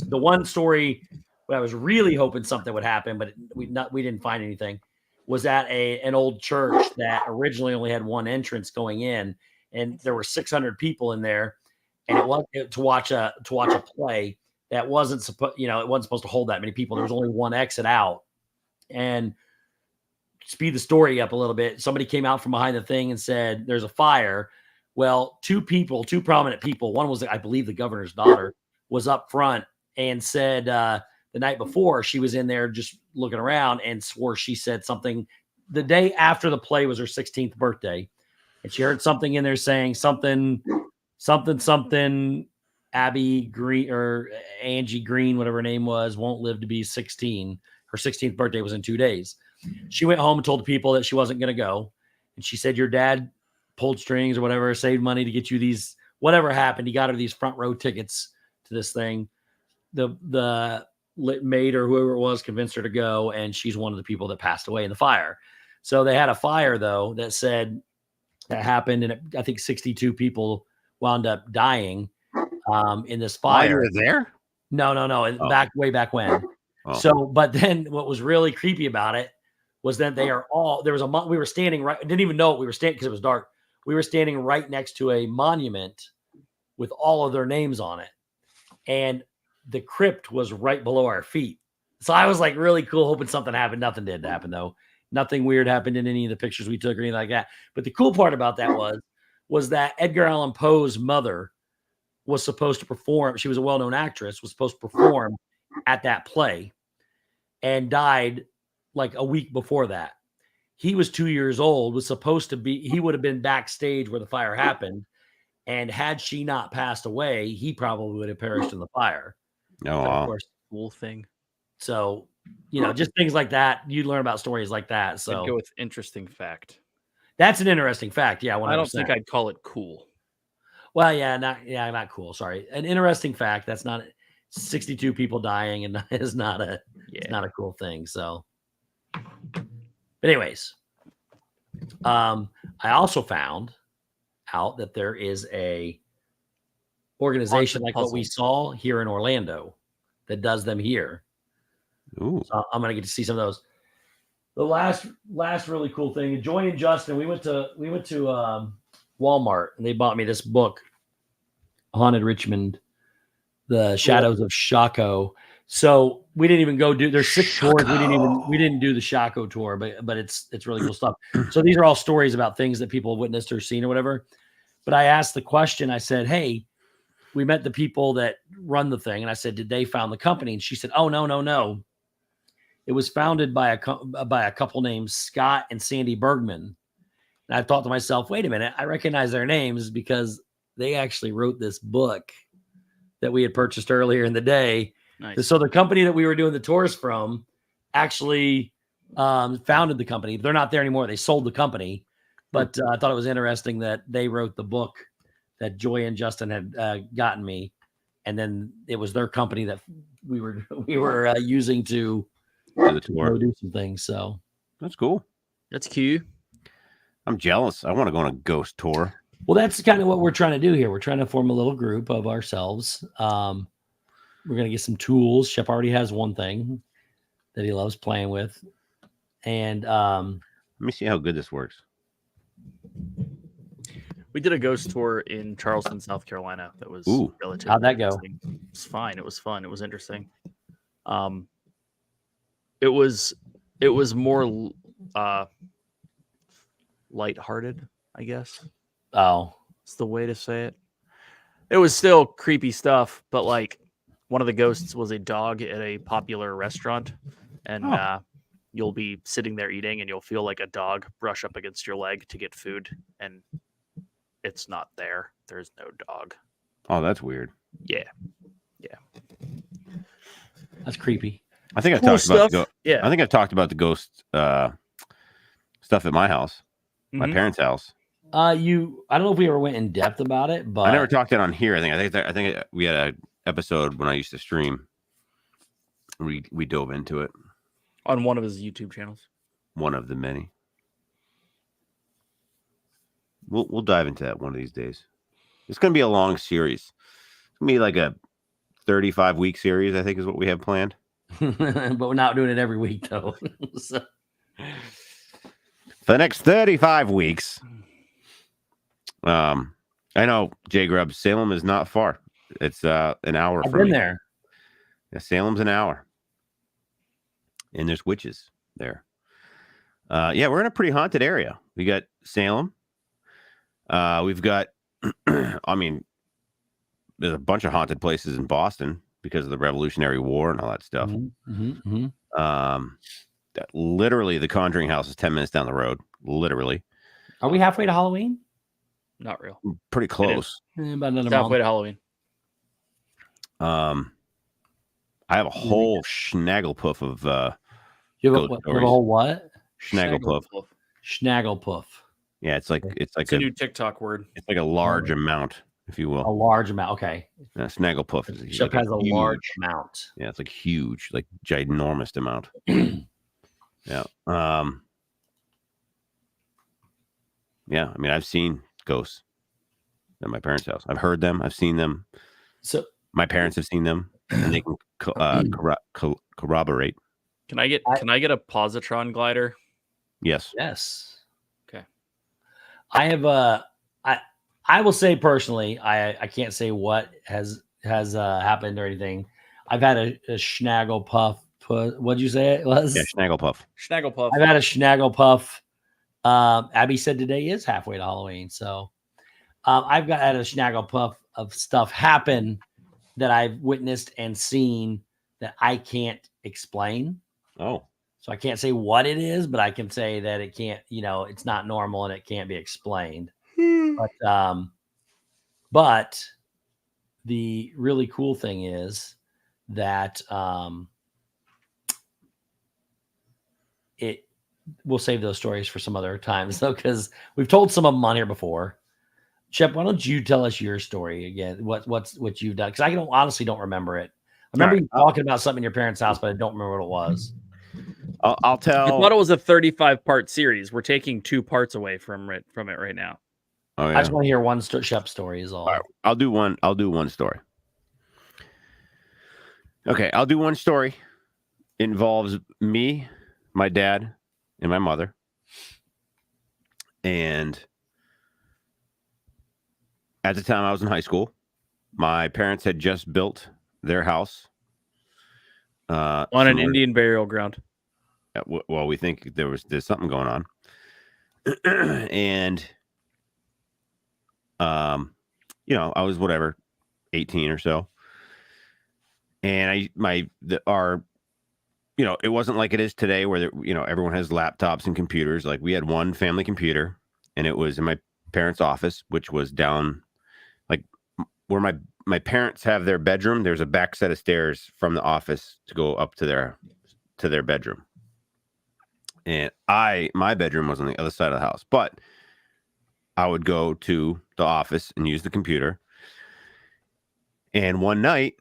The one story where I was really hoping something would happen, but we didn't find anything, was at an old church that originally only had one entrance going in, and there were 600 people in there, and it was to watch a play that wasn't supposed to hold that many people. There was only one exit out. And speed the story up a little bit, somebody came out from behind the thing and said there's a fire. Well, two prominent people, one was, I believe, the governor's daughter, was up front and said the night before she was in there just looking around and swore she said something the day after the play was her 16th birthday, and she heard something in there saying something Abby Green or Angie Green, whatever her name was, won't live to be 16. Her 16th birthday was in 2 days. She went home and told the people that she wasn't going to go. And she said, your dad pulled strings or whatever, saved money to get you these, whatever happened. He got her these front row tickets to this thing. The maid or whoever it was convinced her to go. And she's one of the people that passed away in the fire. So they had a fire though, that said that happened. And I think 62 people wound up dying in this fire. While you were there? No. Way back when. Oh. So, but then what was really creepy about it was that we were standing right, didn't even know we were standing because it was dark. We were standing right next to a monument with all of their names on it. And the crypt was right below our feet. So I was like really cool, hoping something happened. Nothing did happen though. Nothing weird happened in any of the pictures we took or anything like that. But the cool part about that was that Edgar Allan Poe's mother was supposed to perform. She was a well-known actress, was supposed to perform at that play and died like a week before that. He was 2 years old, he would have been backstage where the fire happened. And had she not passed away, he probably would have perished in the fire. No, Of course, cool thing. So, just things like that. You learn about stories like that. So I'd go with interesting fact. that's an interesting fact. Yeah. 100%. I don't think I'd call it cool. Well, not cool. Sorry. An interesting fact. That's not 62 people dying, and is not a it's not a cool thing. So, but anyways, I also found out that there is a organization like what we saw here in Orlando that does them here. Ooh. So I'm gonna get to see some of those. The last really cool thing, Joy and Justin, we went to Walmart and they bought me this book, Haunted Richmond, The Shadows of Shaco. So we didn't even go do. There's 6 tours. We didn't do the Shaco tour, but it's really cool stuff. So these are all stories about things that people have witnessed or seen or whatever. But I asked the question. I said, "Hey, we met the people that run the thing," and I said, "Did they found the company?" And she said, "Oh, no. It was founded by a couple named Scott and Sandy Bergman." And I thought to myself, "Wait a minute, I recognize their names because they actually wrote this book that we had purchased earlier in the day." Nice. So the company that we were doing the tours from actually founded the company. They're not there anymore. They sold the company. But I thought it was interesting that they wrote the book that Joy and Justin had gotten me, and then it was their company that we were using to do some things. So that's cool. That's cute. I'm jealous. I want to go on a ghost tour. Well, that's kind of what we're trying to do here. We're trying to form a little group of ourselves. We're going to get some tools. Shep already has one thing that he loves playing with. And let me see how good this works. We did a ghost tour in Charleston, South Carolina. That was relatively. How'd that go? It was fine. It was fun. It was interesting. It was more lighthearted, I guess. Oh, it's the way to say it. It was still creepy stuff, but like one of the ghosts was a dog at a popular restaurant, and you'll be sitting there eating, and you'll feel like a dog brush up against your leg to get food, and it's not there. There's no dog. Oh, that's weird. Yeah. That's creepy. I think I've talked about I think I've talked about the ghost stuff at my house, my parents' house. I don't know if we ever went in depth about it, but I never talked it on here. I think we had an episode when I used to stream. We dove into it on one of his YouTube channels. One of the many. We'll dive into that one of these days. It's going to be a long series. It's going to be like a 35-week series, I think is what we have planned. But we're not doing it every week, though. So. For the next 35 weeks, I know, Jay Grubb, Salem is not far. It's an hour I've from been me. there. Yeah, Salem's an hour. And there's witches there. We're in a pretty haunted area. We got Salem. We've got, I mean, there's a bunch of haunted places in Boston because of the Revolutionary War and all that stuff. Literally, the Conjuring House is 10 minutes down the road. Literally. Are we halfway to Halloween? Not real. Pretty close. About another halfway to Halloween. I have a whole snagglepuff of you have a whole what? Snagglepuff. Snagglepuff. Yeah, it's like it's a new TikTok word. It's like a large amount, if you will. A large amount. Okay. Yeah, snagglepuff is Shep has a large amount. Yeah, it's like huge, like ginormous amount. Yeah. Yeah, I mean, I've seen ghosts at my parents' house. I've heard them. I've seen them. So my parents have seen them, and they can corroborate. Can I get a positron glider? Yes. Yes. Okay. I have I will say personally, I can't say what has happened or anything. I've had a snagglepuff. What'd you say it was? Yeah, snagglepuff. Snagglepuff. I've had a snagglepuff. Abby said today is halfway to Halloween, so I've had a snagglepuff of stuff happen that I've witnessed and seen that I can't explain. Oh, so I can't say what it is, but I can say that it can't. It's not normal and it can't be explained. But the really cool thing is that we'll save those stories for some other times, though, because we've told some of them on here before. Shep, why don't you tell us your story again? What you've done? Because I honestly don't remember it. I remember you talking about something in your parents' house, but I don't remember what it was. I'll tell. I thought it was a 35-part series. We're taking 2 parts away from it right now. Oh, yeah. I just want to hear one Shep story is all. All right, I'll do one story. Okay, I'll do one story. It involves me, my dad, and my mother. And at the time I was in high school, my parents had just built their house. On an Indian burial ground. Well, we think there's something going on. And, I was 18 or so. And it wasn't like it is today where, everyone has laptops and computers. Like, we had one family computer, and it was in my parents' office, which was down, like, where my parents have their bedroom. There's a back set of stairs from the office to go up to their bedroom. And my bedroom was on the other side of the house, but I would go to the office and use the computer. And one night,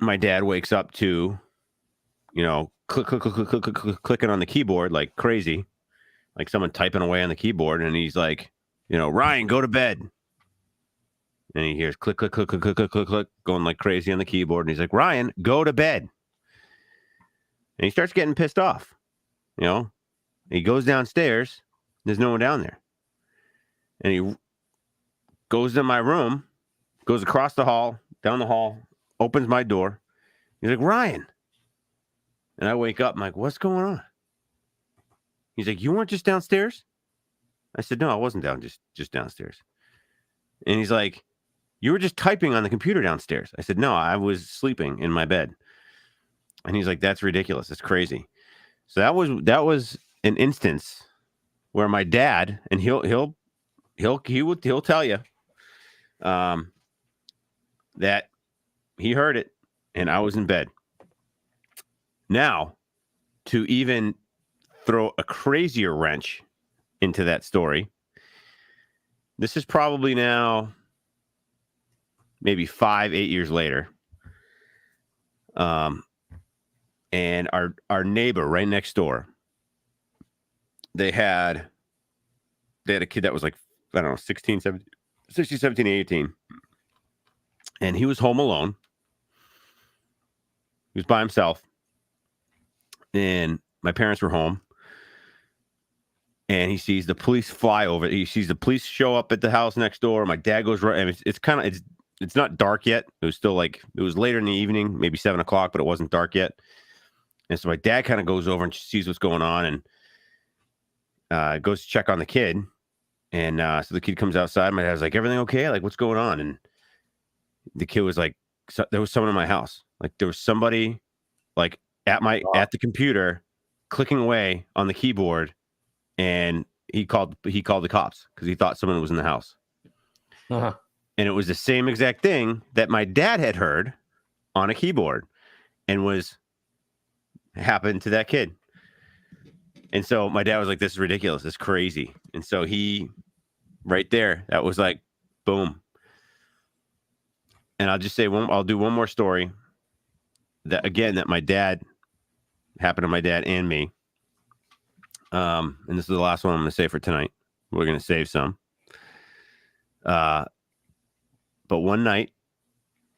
my dad wakes up to, clicking on the keyboard like crazy, like someone typing away on the keyboard. And he's like, Ryan, go to bed. And he hears click, click, click, click, click, click, click, click, going like crazy on the keyboard. And he's like, Ryan, go to bed. And he starts getting pissed off. He goes downstairs. There's no one down there. And he goes to my room, goes across the hall, down the hall, opens my door. He's like, Ryan. And I wake up. I'm like, what's going on? He's like, you weren't just downstairs? I said, no, I wasn't just downstairs. And he's like, you were just typing on the computer downstairs. I said, no, I was sleeping in my bed. And he's like, that's ridiculous. It's crazy. So that was an instance where my dad, and he'll tell you that he heard it and I was in bed. Now, to even throw a crazier wrench into that story, this is probably now maybe 5-8 years later. And our neighbor right next door, they had a kid that was like, I don't know, 16, 17, 18. And he was home alone. He was by himself. And my parents were home. And he sees the police fly over. He sees the police show up at the house next door. My dad goes right. And it's not dark yet. It was still it was later in the evening, maybe 7 o'clock, but it wasn't dark yet. And so my dad kind of goes over and sees what's going on and goes to check on the kid. And so the kid comes outside. My dad's like, everything okay? Like, what's going on? And the kid was like, there was someone in my house. Like, there was somebody like at the computer clicking away on the keyboard. And he called the cops because he thought someone was in the house. Uh-huh. And it was the same exact thing that my dad had heard on a keyboard and happened to that kid. And so my dad was like, this is ridiculous. It's crazy. And so he, right there, that was like, boom. And I'll just say, I'll do one more story that my dad, happened to my dad and me. And this is the last one I'm going to say for tonight. We're going to save some. But one night,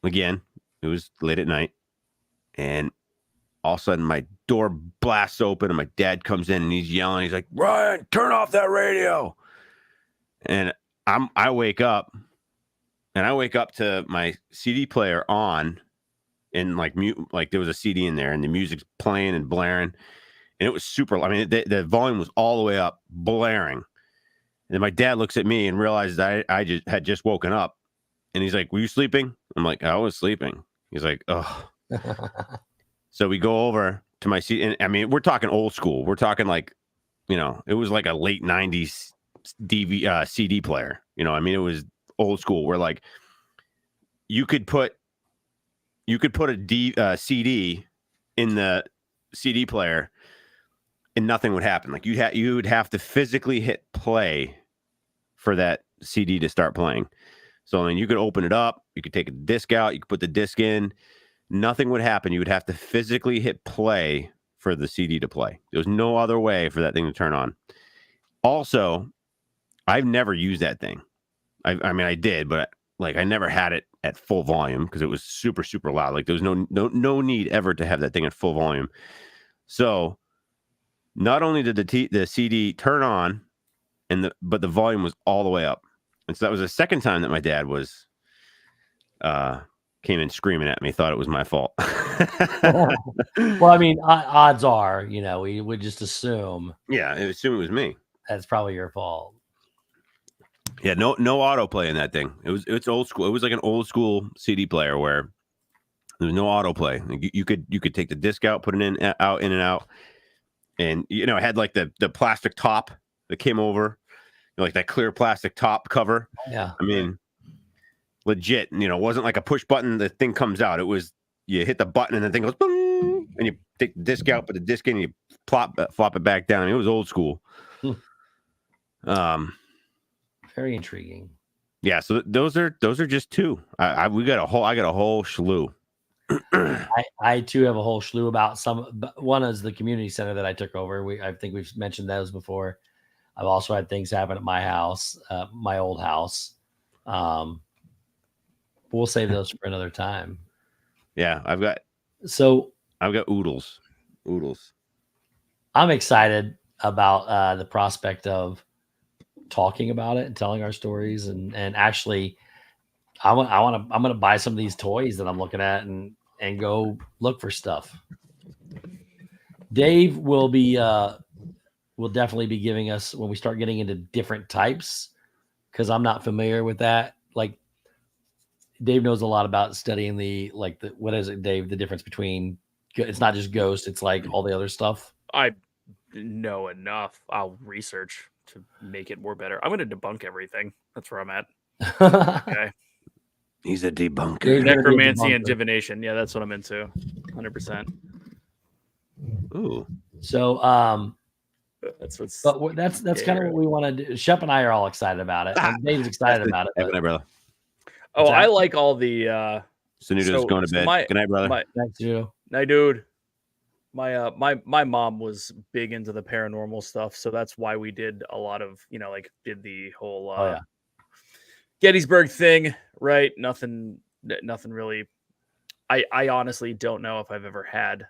again, it was late at night, and all of a sudden my door blasts open and my dad comes in and he's yelling. He's like, Ryan, turn off that radio. And I wake up to my CD player on and like mute, like there was a CD in there and the music's playing and blaring. And it was super. I mean, the volume was all the way up, blaring. And then my dad looks at me and realizes I had just woken up. And he's like, were you sleeping? I'm like, I was sleeping. He's like, oh. So we go over to my seat. And I mean, we're talking old school. We're talking like, it was like a late 90s CD player. I mean, it was old school where like you could put a CD in the CD player and nothing would happen. Like you would have to physically hit play for that CD to start playing. So then you could open it up, you could take a disc out, you could put the disc in. Nothing would happen. You would have to physically hit play for the CD to play. There was no other way for that thing to turn on. Also, I've never used that thing. I mean, I did, but like I never had it at full volume because it was super, super loud. Like there was no need ever to have that thing at full volume. So not only did the CD turn on, but the volume was all the way up. And so that was the second time that my dad was came in screaming at me, thought it was my fault. Well, I mean, odds are, we would just assume. Yeah, I assume it was me. That's probably your fault. Yeah, no autoplay in that thing. It's old school. It was like an old school CD player where there was no autoplay. Like you could take the disc out, put it in and out, and it had like the plastic top that came over, like that clear plastic top cover. Yeah, I mean, legit. It wasn't like a push button. The thing comes out. It was you hit the button and the thing goes boom, and you take the disc out, put the disc in, and you flop it back down. It was old school. Very intriguing. Yeah, so those are just two. I got a whole slew. I too have a whole slew about some. One is the community center that I took over. I think we've mentioned those before. I've also had things happen at my house, my old house. We'll save those for another time. Yeah, I've got oodles. I'm excited about the prospect of talking about it and telling our stories, and actually I'm going to buy some of these toys that I'm looking at and go look for stuff. Dave will definitely be giving us when we start getting into different types, because I'm not familiar with that. Like Dave knows a lot about studying what is it, Dave? The difference between, it's not just ghost, it's like all the other stuff. I know enough. I'll research to make it more better. I'm going to debunk everything. That's where I'm at. Okay. He's a debunker. Necromancy and divination. Yeah, that's what I'm into. 100%. Ooh. So that's kind of what we want to do. Shep and I are all excited about it. Dave's excited about it. Good night, brother. Oh, I like all the Sanudo's going to bed. Good night, brother. Thanks, you. Night, dude. My mom was big into the paranormal stuff, so that's why we did a lot of did the whole Gettysburg thing, right? Nothing really. I honestly don't know if I've ever had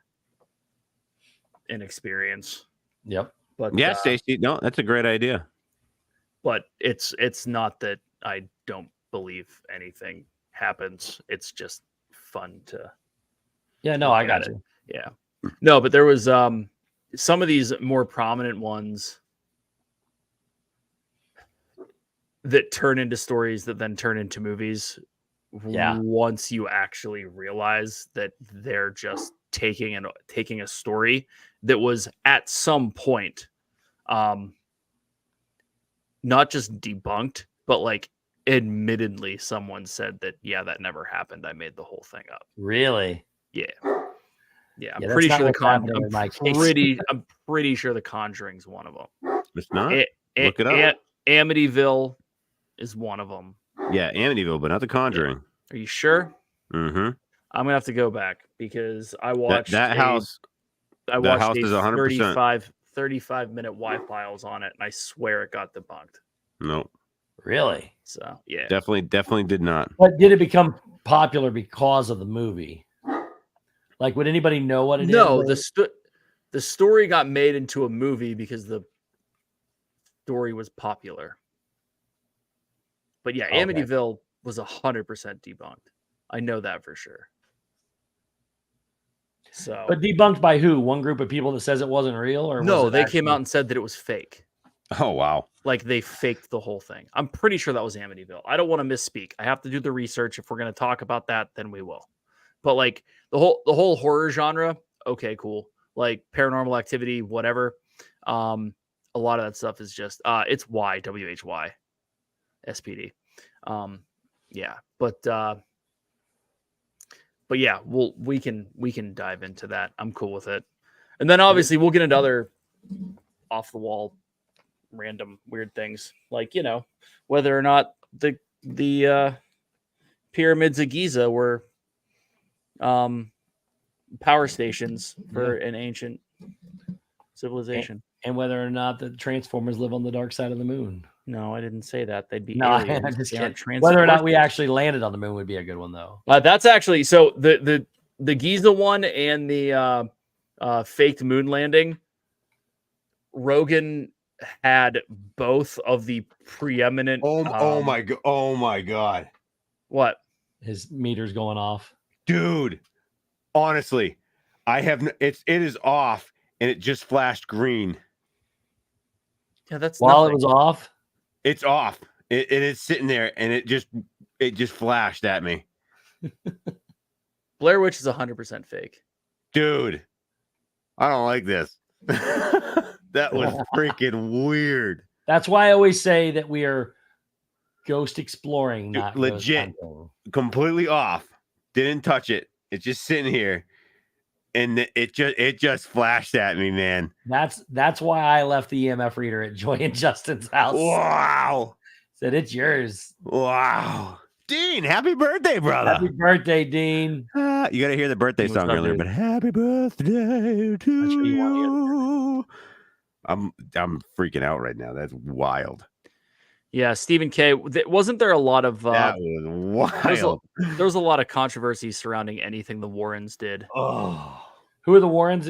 an experience. Yep. But yeah, Stacey, no, that's a great idea. But it's not that I don't believe anything happens. It's just fun to. Yeah, no, I got you. Yeah. No, but there was some of these more prominent ones that turn into stories that then turn into movies. Yeah. Once you actually realize that they're just taking a story that was at some point not just debunked, but like admittedly someone said that, yeah, that never happened. I made the whole thing up. Really? Yeah. Yeah, I'm Yeah, pretty sure I'm pretty sure the Conjuring's one of them. It's not. Look it up. Amityville is one of them. Yeah, Amityville, but not the Conjuring. Are you sure? Mm-hmm. I'm gonna have to go back because I watched that house. I watched house is 100%. 35-minute Y-Files on it, and I swear it got debunked. Nope. Really? So yeah, definitely did not. But did it become popular because of the movie? Like, would anybody know what it is? No, the story got made into a movie because the story was popular. But yeah, Okay. Amityville was 100% debunked. I know that for sure. So, but debunked by who? One group of people that says it wasn't real, or no? They actually... came out and said that it was fake. Oh wow! Like they faked the whole thing. I'm pretty sure that was Amityville. I don't want to misspeak. I have to do the research. If we're going to talk about that, then we will. But like the whole horror genre, okay, cool. Like Paranormal Activity, whatever. A lot of that stuff is just it's WHY SPD. Yeah, but yeah, we can dive into that. I'm cool with it. And then obviously we'll get into other off the wall random weird things, like, you know, whether or not the pyramids of Giza were power stations for an ancient civilization. And whether or not the Transformers live on the dark side of the moon. No, I didn't say that. They'd be No, aliens. I'm just They aren't kidding. Whether or not we transporters. actually landed on the moon would be a good one, though. That's actually so the Giza one and the faked moon landing. Rogan had both of the preeminent. Oh my god! What? His meter's going off, dude. Honestly, it is off, and it just flashed green. Yeah, that's while nothing. it was off. It's off. It's sitting there, and it just flashed at me. Blair Witch is 100% fake, dude. I don't like this. That was freaking weird. That's why I always say that we are ghost exploring, Dude, not legit, completely off. Didn't touch it. It's just sitting here, and it just flashed at me, man. That's why I left the EMF reader at Joy and Justin's house. Wow. Said it's yours. Wow. Dean, happy birthday, brother. Happy birthday, Dean. You got to hear the birthday song earlier, but happy birthday to you. I'm freaking out right now. That's wild. Yeah, Stephen K. Wasn't there a lot of that was wild? There was a lot of controversy surrounding anything the Warrens did. Oh, who are the Warrens?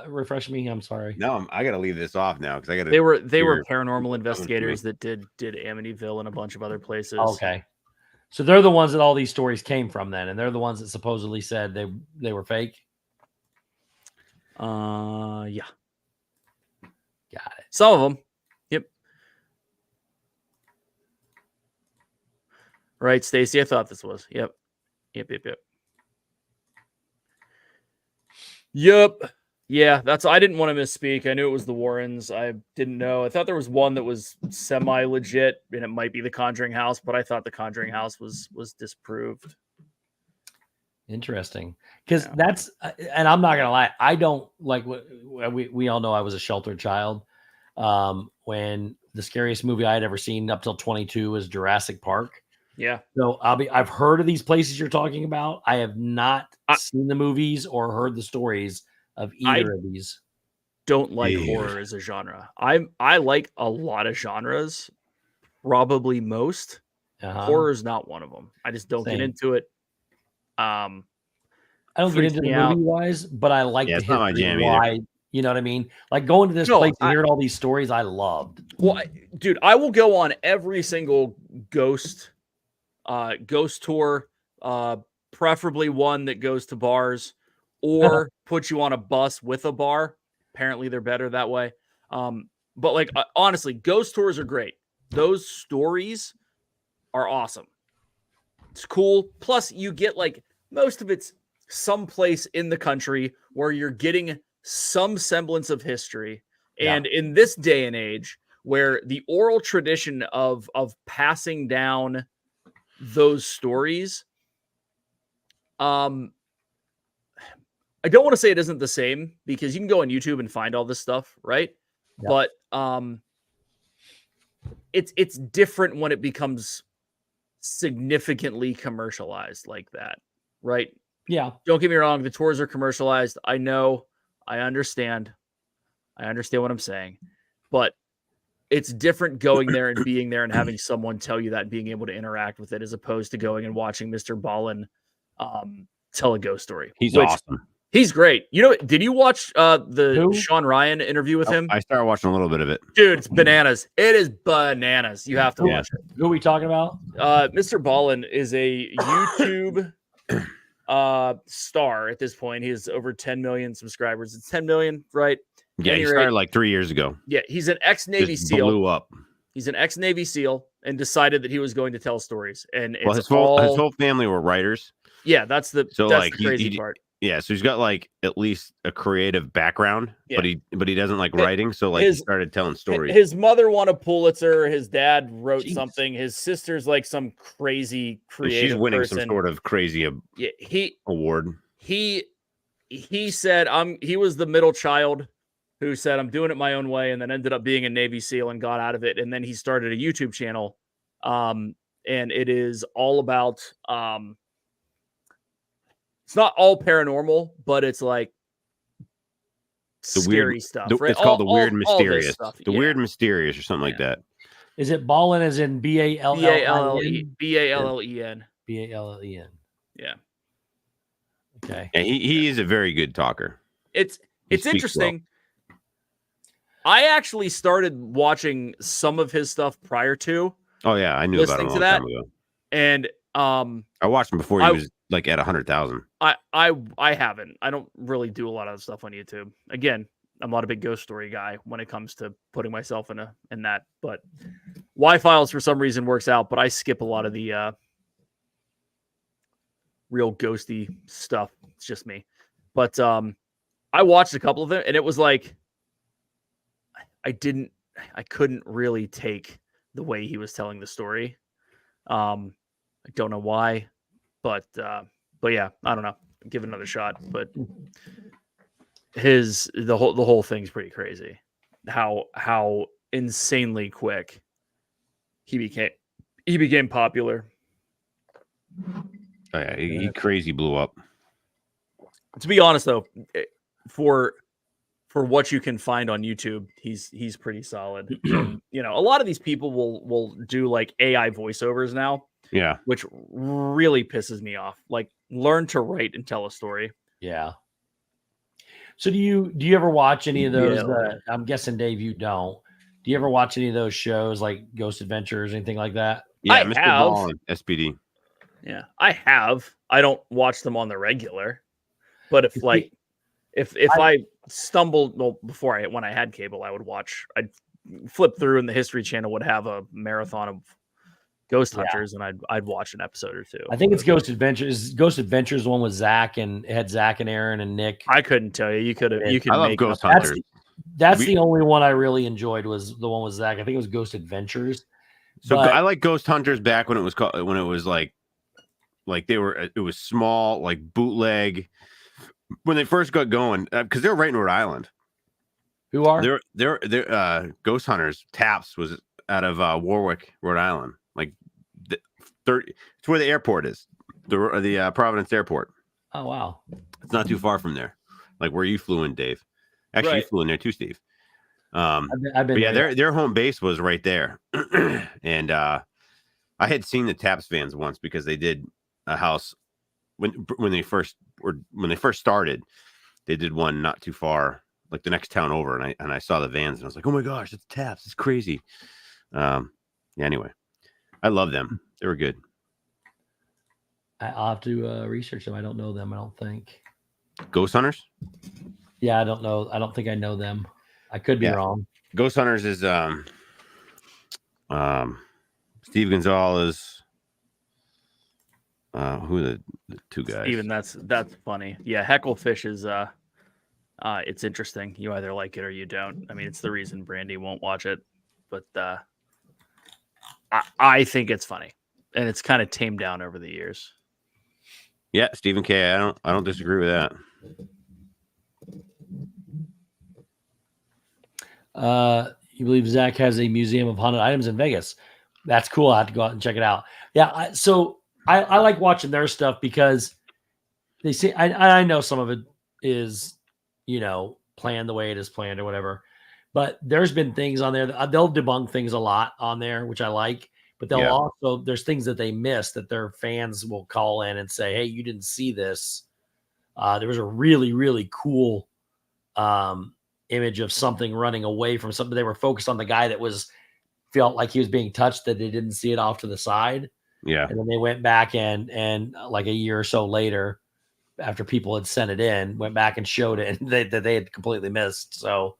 Refresh me. I'm sorry. No, I got to leave this off now because I got to. They were paranormal investigators that did Amityville and a bunch of other places. Okay, so they're the ones that all these stories came from, then, and they're the ones that supposedly said they were fake. Yeah. Got it. Some of them. Yep. Right, Stacy. I thought this was. Yep. Yeah, I didn't want to misspeak. I knew it was the Warrens. I didn't know. I thought there was one that was semi-legit, and it might be the Conjuring House, but I thought the Conjuring House was disproved. Interesting, because that's, and I'm not gonna lie, I don't like what we all know. I was a sheltered child. When the scariest movie I had ever seen up till 22 was Jurassic Park. Yeah. So I've heard of these places you're talking about. I have not seen the movies or heard the stories of either of these. Don't like horror as a genre. I like a lot of genres, probably most. Horror is not one of them. I just don't get into it. I don't get into the movie wise, but I like the history. Not my jam why, you know what I mean? Like going to this place and hearing all these stories, I loved. Well, dude, I will go on every single ghost tour, preferably one that goes to bars or put you on a bus with a bar. Apparently they're better that way. But like, honestly, ghost tours are great. Those stories are awesome. It's cool. Plus you get like most of it's someplace in the country where you're getting some semblance of history. And in this day and age where the oral tradition of passing down those stories, I don't want to say it isn't the same because you can go on YouTube and find all this stuff, right? Yeah. But it's different when it becomes significantly commercialized like that, right? Yeah. Don't get me wrong, the tours are commercialized. I know, I understand what I'm saying, but it's different going there and being there and having someone tell you that and being able to interact with it as opposed to going and watching Mr. Ballin tell a ghost story. He's awesome. He's great. You know, did you watch the Sean Ryan interview with him? I started watching a little bit of it. Dude, it's bananas. It is bananas. You have to watch it. Who are we talking about? Mr. Ballin is a YouTube star at this point. He has over 10 million subscribers. It's 10 million, right? Yeah, he started like 3 years ago. Yeah, he's an ex-Navy SEAL. Blew up. He's an ex-Navy SEAL and decided that he was going to tell stories. And well, his whole family were writers. Yeah, that's the crazy part. Yeah, so he's got like at least a creative background, but he doesn't like writing. So like he started telling stories. His mother won a Pulitzer. His dad wrote something. His sister's like some crazy creative. She's winning person. Some sort of crazy award. He said he was the middle child who said, I'm doing it my own way, and then ended up being a Navy SEAL and got out of it. And then he started a YouTube channel. And it is all about, it's not all paranormal, but it's like scary stuff. Right? It's called the Weird all Mysterious. stuff. The Weird Mysterious or something like that. Is it Ballin as in B-A-L-L-I-N? B-A-L-L-E-N. B-A-L-L-E-N. Yeah. Okay. And he is a very good talker. It's interesting. Well. I actually started watching some of his stuff prior to. Oh yeah, I knew about him a long time ago. And I watched him before he was like at 100,000. I haven't. I don't really do a lot of stuff on YouTube. Again, I'm not a big ghost story guy when it comes to putting myself in that. But Y-Files for some reason works out, but I skip a lot of the real ghosty stuff. It's just me. But I watched a couple of them, and it was like I couldn't really take the way he was telling the story. I don't know why, but yeah, I don't know. Give it another shot. But the whole thing's pretty crazy. How insanely quick he became popular. Oh, yeah, he crazy blew up. To be honest, though, for what you can find on YouTube, he's pretty solid. And, you know, a lot of these people will do like AI voiceovers now. Yeah, which really pisses me off. Like, learn to write and tell a story. Yeah. So do you ever watch any of those? Yeah. I'm guessing, Dave, you don't. Do you ever watch any of those shows like Ghost Adventures, anything like that? Yeah, I Mr. have. Ballin, SPD. Yeah, I have. I don't watch them on the regular, but if I stumbled when I had cable, I would watch. I'd flip through, and the History Channel would have a marathon of Ghost Hunters, and I'd watch an episode or two. I think it's Ghost Adventures. Ghost Adventures, the one with Zach, and it had Zach and Aaron and Nick. I couldn't tell you. You could. I love Ghost Hunters. That's the only one I really enjoyed was the one with Zach. I think it was Ghost Adventures. So I like Ghost Hunters back when it was like it was small, like bootleg when they first got going, because they're right in Rhode Island. Who are they're Ghost Hunters? Taps was out of Warwick, Rhode Island. Like it's where the airport is, the Providence Airport. Oh wow, it's not too far from there. Like where you flew in, Dave. Actually, you flew in there too, Steve. I've been yeah, their home base was right there, and I had seen the Taps vans once because they did a house when they first started. They did one not too far, like the next town over, and I saw the vans and I was like, oh my gosh, it's Taps, it's crazy. Yeah. Anyway, I love them. They were good. I'll have to research them. I don't know them. I don't think. Ghost Hunters. Yeah, I don't know. I don't think I know them. I could be wrong. Ghost Hunters is Steve Gonzalez. Who are the two guys? Steven, that's funny. Yeah, Hecklefish is it's interesting. You either like it or you don't. I mean, it's the reason Brandy won't watch it, but I think it's funny, and it's kind of tamed down over the years. Yeah, Stephen K. I don't disagree with that. You believe Zach has a museum of haunted items in Vegas? That's cool. I have to go out and check it out. Yeah. I like watching their stuff because they say, I know some of it is, planned the way it is planned or whatever, but there's been things on there that they'll debunk things a lot on there, which I like, but they'll also, there's things that they miss that their fans will call in and say, hey, you didn't see this. There was a really, really cool, image of something running away from something. They were focused on the guy that felt like he was being touched, that they didn't see it off to the side. Yeah. And then they went back and like a year or so later, after people had sent it in, went back and showed it, and that they had completely missed. So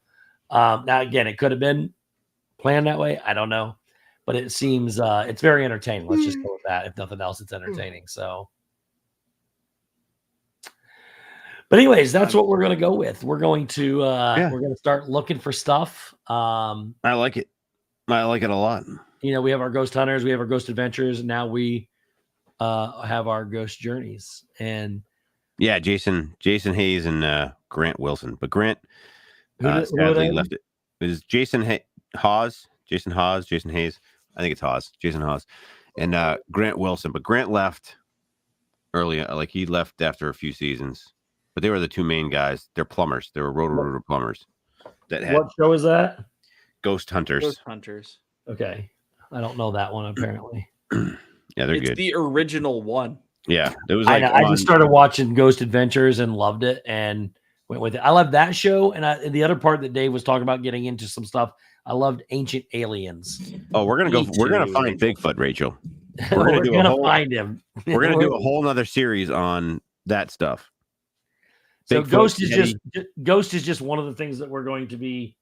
now again, it could have been planned that way. I don't know, but it seems it's very entertaining. Let's just go with that. If nothing else, it's entertaining. So, but anyways, that's what we're going to go with. We're going to we're going to start looking for stuff. I like it. I like it a lot. We have our Ghost Hunters, we have our Ghost Adventures, and now we have our Ghost Journeys. And yeah, Jason Hayes and Grant Wilson. But Grant Sadly left it. It was Jason Hawes. Jason Hayes. I think it's Hawes. Jason Hawes. And Grant Wilson. But Grant left early. Like he left after a few seasons. But they were the two main guys. They're plumbers. They were Roto-Rooter plumbers. What show is that? Ghost Hunters. Ghost Hunters. Okay. I don't know that one, apparently. Yeah, they're good. It's the original one. Yeah. It was like I just started watching Ghost Adventures and loved it and went with it. I love that show. And the other part that Dave was talking about getting into some stuff, I loved Ancient Aliens. Oh, we're gonna find Bigfoot, Rachel. We're gonna find him. We're gonna do a whole nother series on that stuff. So Bigfoot, Ghost is just one of the things that we're going to be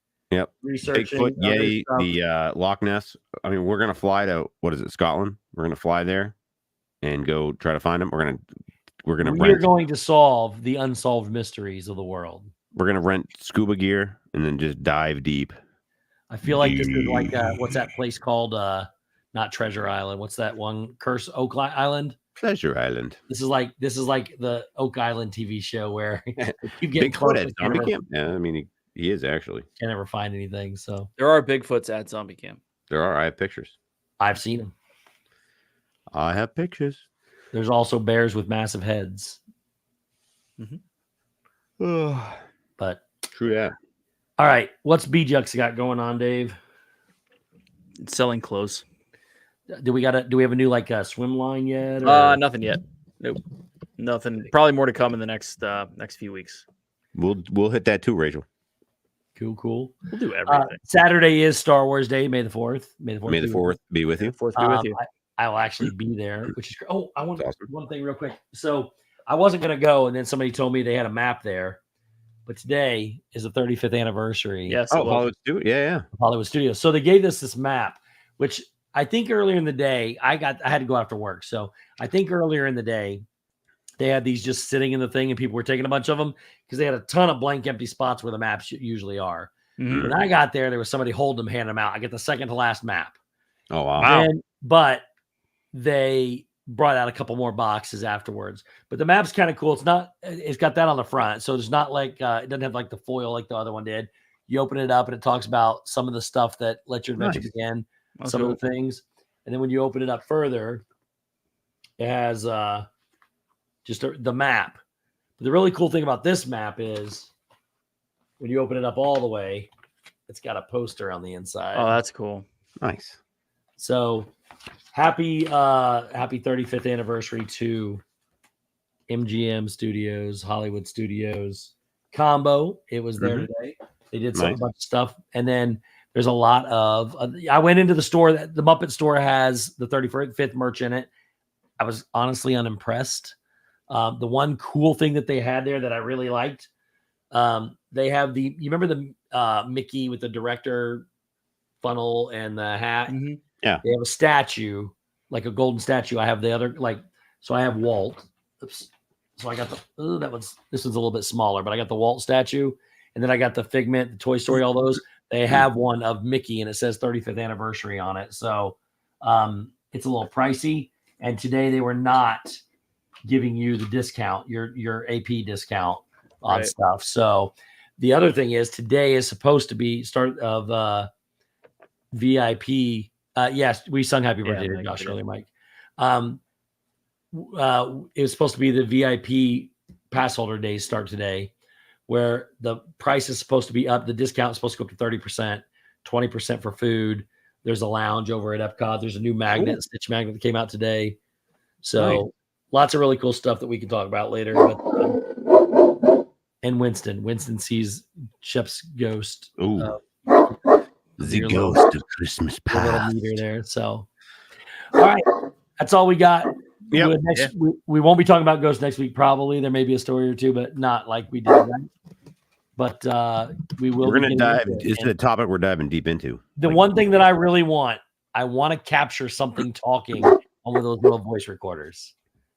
researching. Bigfoot, Yeti, the Loch Ness. I mean, we're gonna fly to Scotland. We're gonna fly there and go try to find them. We're going to solve the unsolved mysteries of the world. We're gonna rent scuba gear and then just dive deep. I feel like this is like what's that place called? Not Treasure Island. What's that one? Curse Oak Island. Pleasure Island. This is like the Oak Island TV show where you get Bigfoot at zombie camp. Yeah, I mean he is actually. Can't ever find anything. So there are Bigfoots at zombie camp. There are. I have pictures. I've seen them. I have pictures. There's also bears with massive heads. Mm-hmm. But true that. All right, what's B-Jux got going on, Dave? It's selling clothes. Do we have a new swim line yet? Nothing yet. Nope. Nothing. Probably more to come in the next few weeks. We'll hit that too, Rachel. Cool. We'll do everything. Saturday is Star Wars Day, May the 4th. May the 4th be with you. 4th be with you. I will actually be there, which is great. Oh, I want one thing real quick. So I wasn't going to go, and then somebody told me they had a map there. But today is the 35th anniversary. Yes. Hollywood Studios. Yeah. Hollywood Studios. So they gave us this map, which I think earlier in the day, I had to go after work. So I think earlier in the day, they had these just sitting in the thing and people were taking a bunch of them because they had a ton of blank empty spots where the maps usually are. Mm-hmm. When I got there was somebody holding them, handing them out. I get the second to last map. Oh, wow. But they brought out a couple more boxes afterwards, but the map's kind of cool. It's got that on the front. So it's not like, it doesn't have like the foil like the other one did. You open it up and it talks about some of the stuff that let your adventure begin, some of the things. And then when you open it up further, it has just the map. But the really cool thing about this map is when you open it up all the way, it's got a poster on the inside. Oh, that's cool. Nice. So happy 35th anniversary to MGM Studios, Hollywood Studios combo. It was there today. They did a bunch of stuff. And then there's a lot of, I went into the store that the Muppet store has the 35th merch in it. I was honestly unimpressed. The one cool thing that they had there that I really liked, they have you remember the Mickey with the director funnel and the hat? Mm-hmm. Yeah. They have a statue, like a golden statue. I have the other, so I have Walt. Oops. So I got this one's a little bit smaller, but I got the Walt statue. And then I got the Figment, the Toy Story, all those. They have one of Mickey and it says 35th anniversary on it. So it's a little pricey. And today they were not giving you the discount, your AP discount on stuff. So the other thing is today is supposed to be start of VIP. Yes, we sung Happy Birthday to Josh earlier, Mike. It was supposed to be the VIP pass holder days start today, where the price is supposed to be up. The discount is supposed to go up to 30%, 20% for food. There's a lounge over at Epcot. There's a new magnet, Stitch magnet that came out today. So lots of really cool stuff that we can talk about later. But, and Winston sees Shep's ghost. The ghost of Christmas past. A little meter there. So, all right, that's all we got. Yep. We won't be talking about ghosts next week. Probably there may be a story or two, but not like we did. Right? But we will. We're going to dive. It's the topic we're diving deep into. The one thing that I really want, I want to capture something talking on one of those little voice recorders.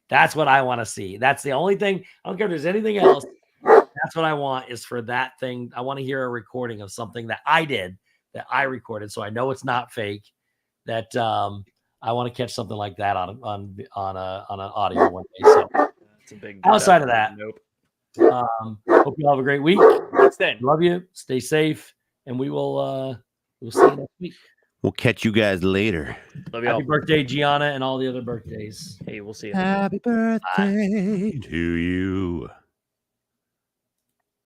That's what I want to see. That's the only thing. I don't care if there's anything else. That's what I want is for that thing. I want to hear a recording of something that I did, that I recorded, so I know it's not fake. That I want to catch something like that on an audio one day. So That's a big outside of that, nope. Hope you all have a great week. Love you. Stay safe, and we'll see you next week. We'll catch you guys later. Love y'all. Happy birthday, Gianna, and all the other birthdays. Hey, we'll see you. Happy birthday to you.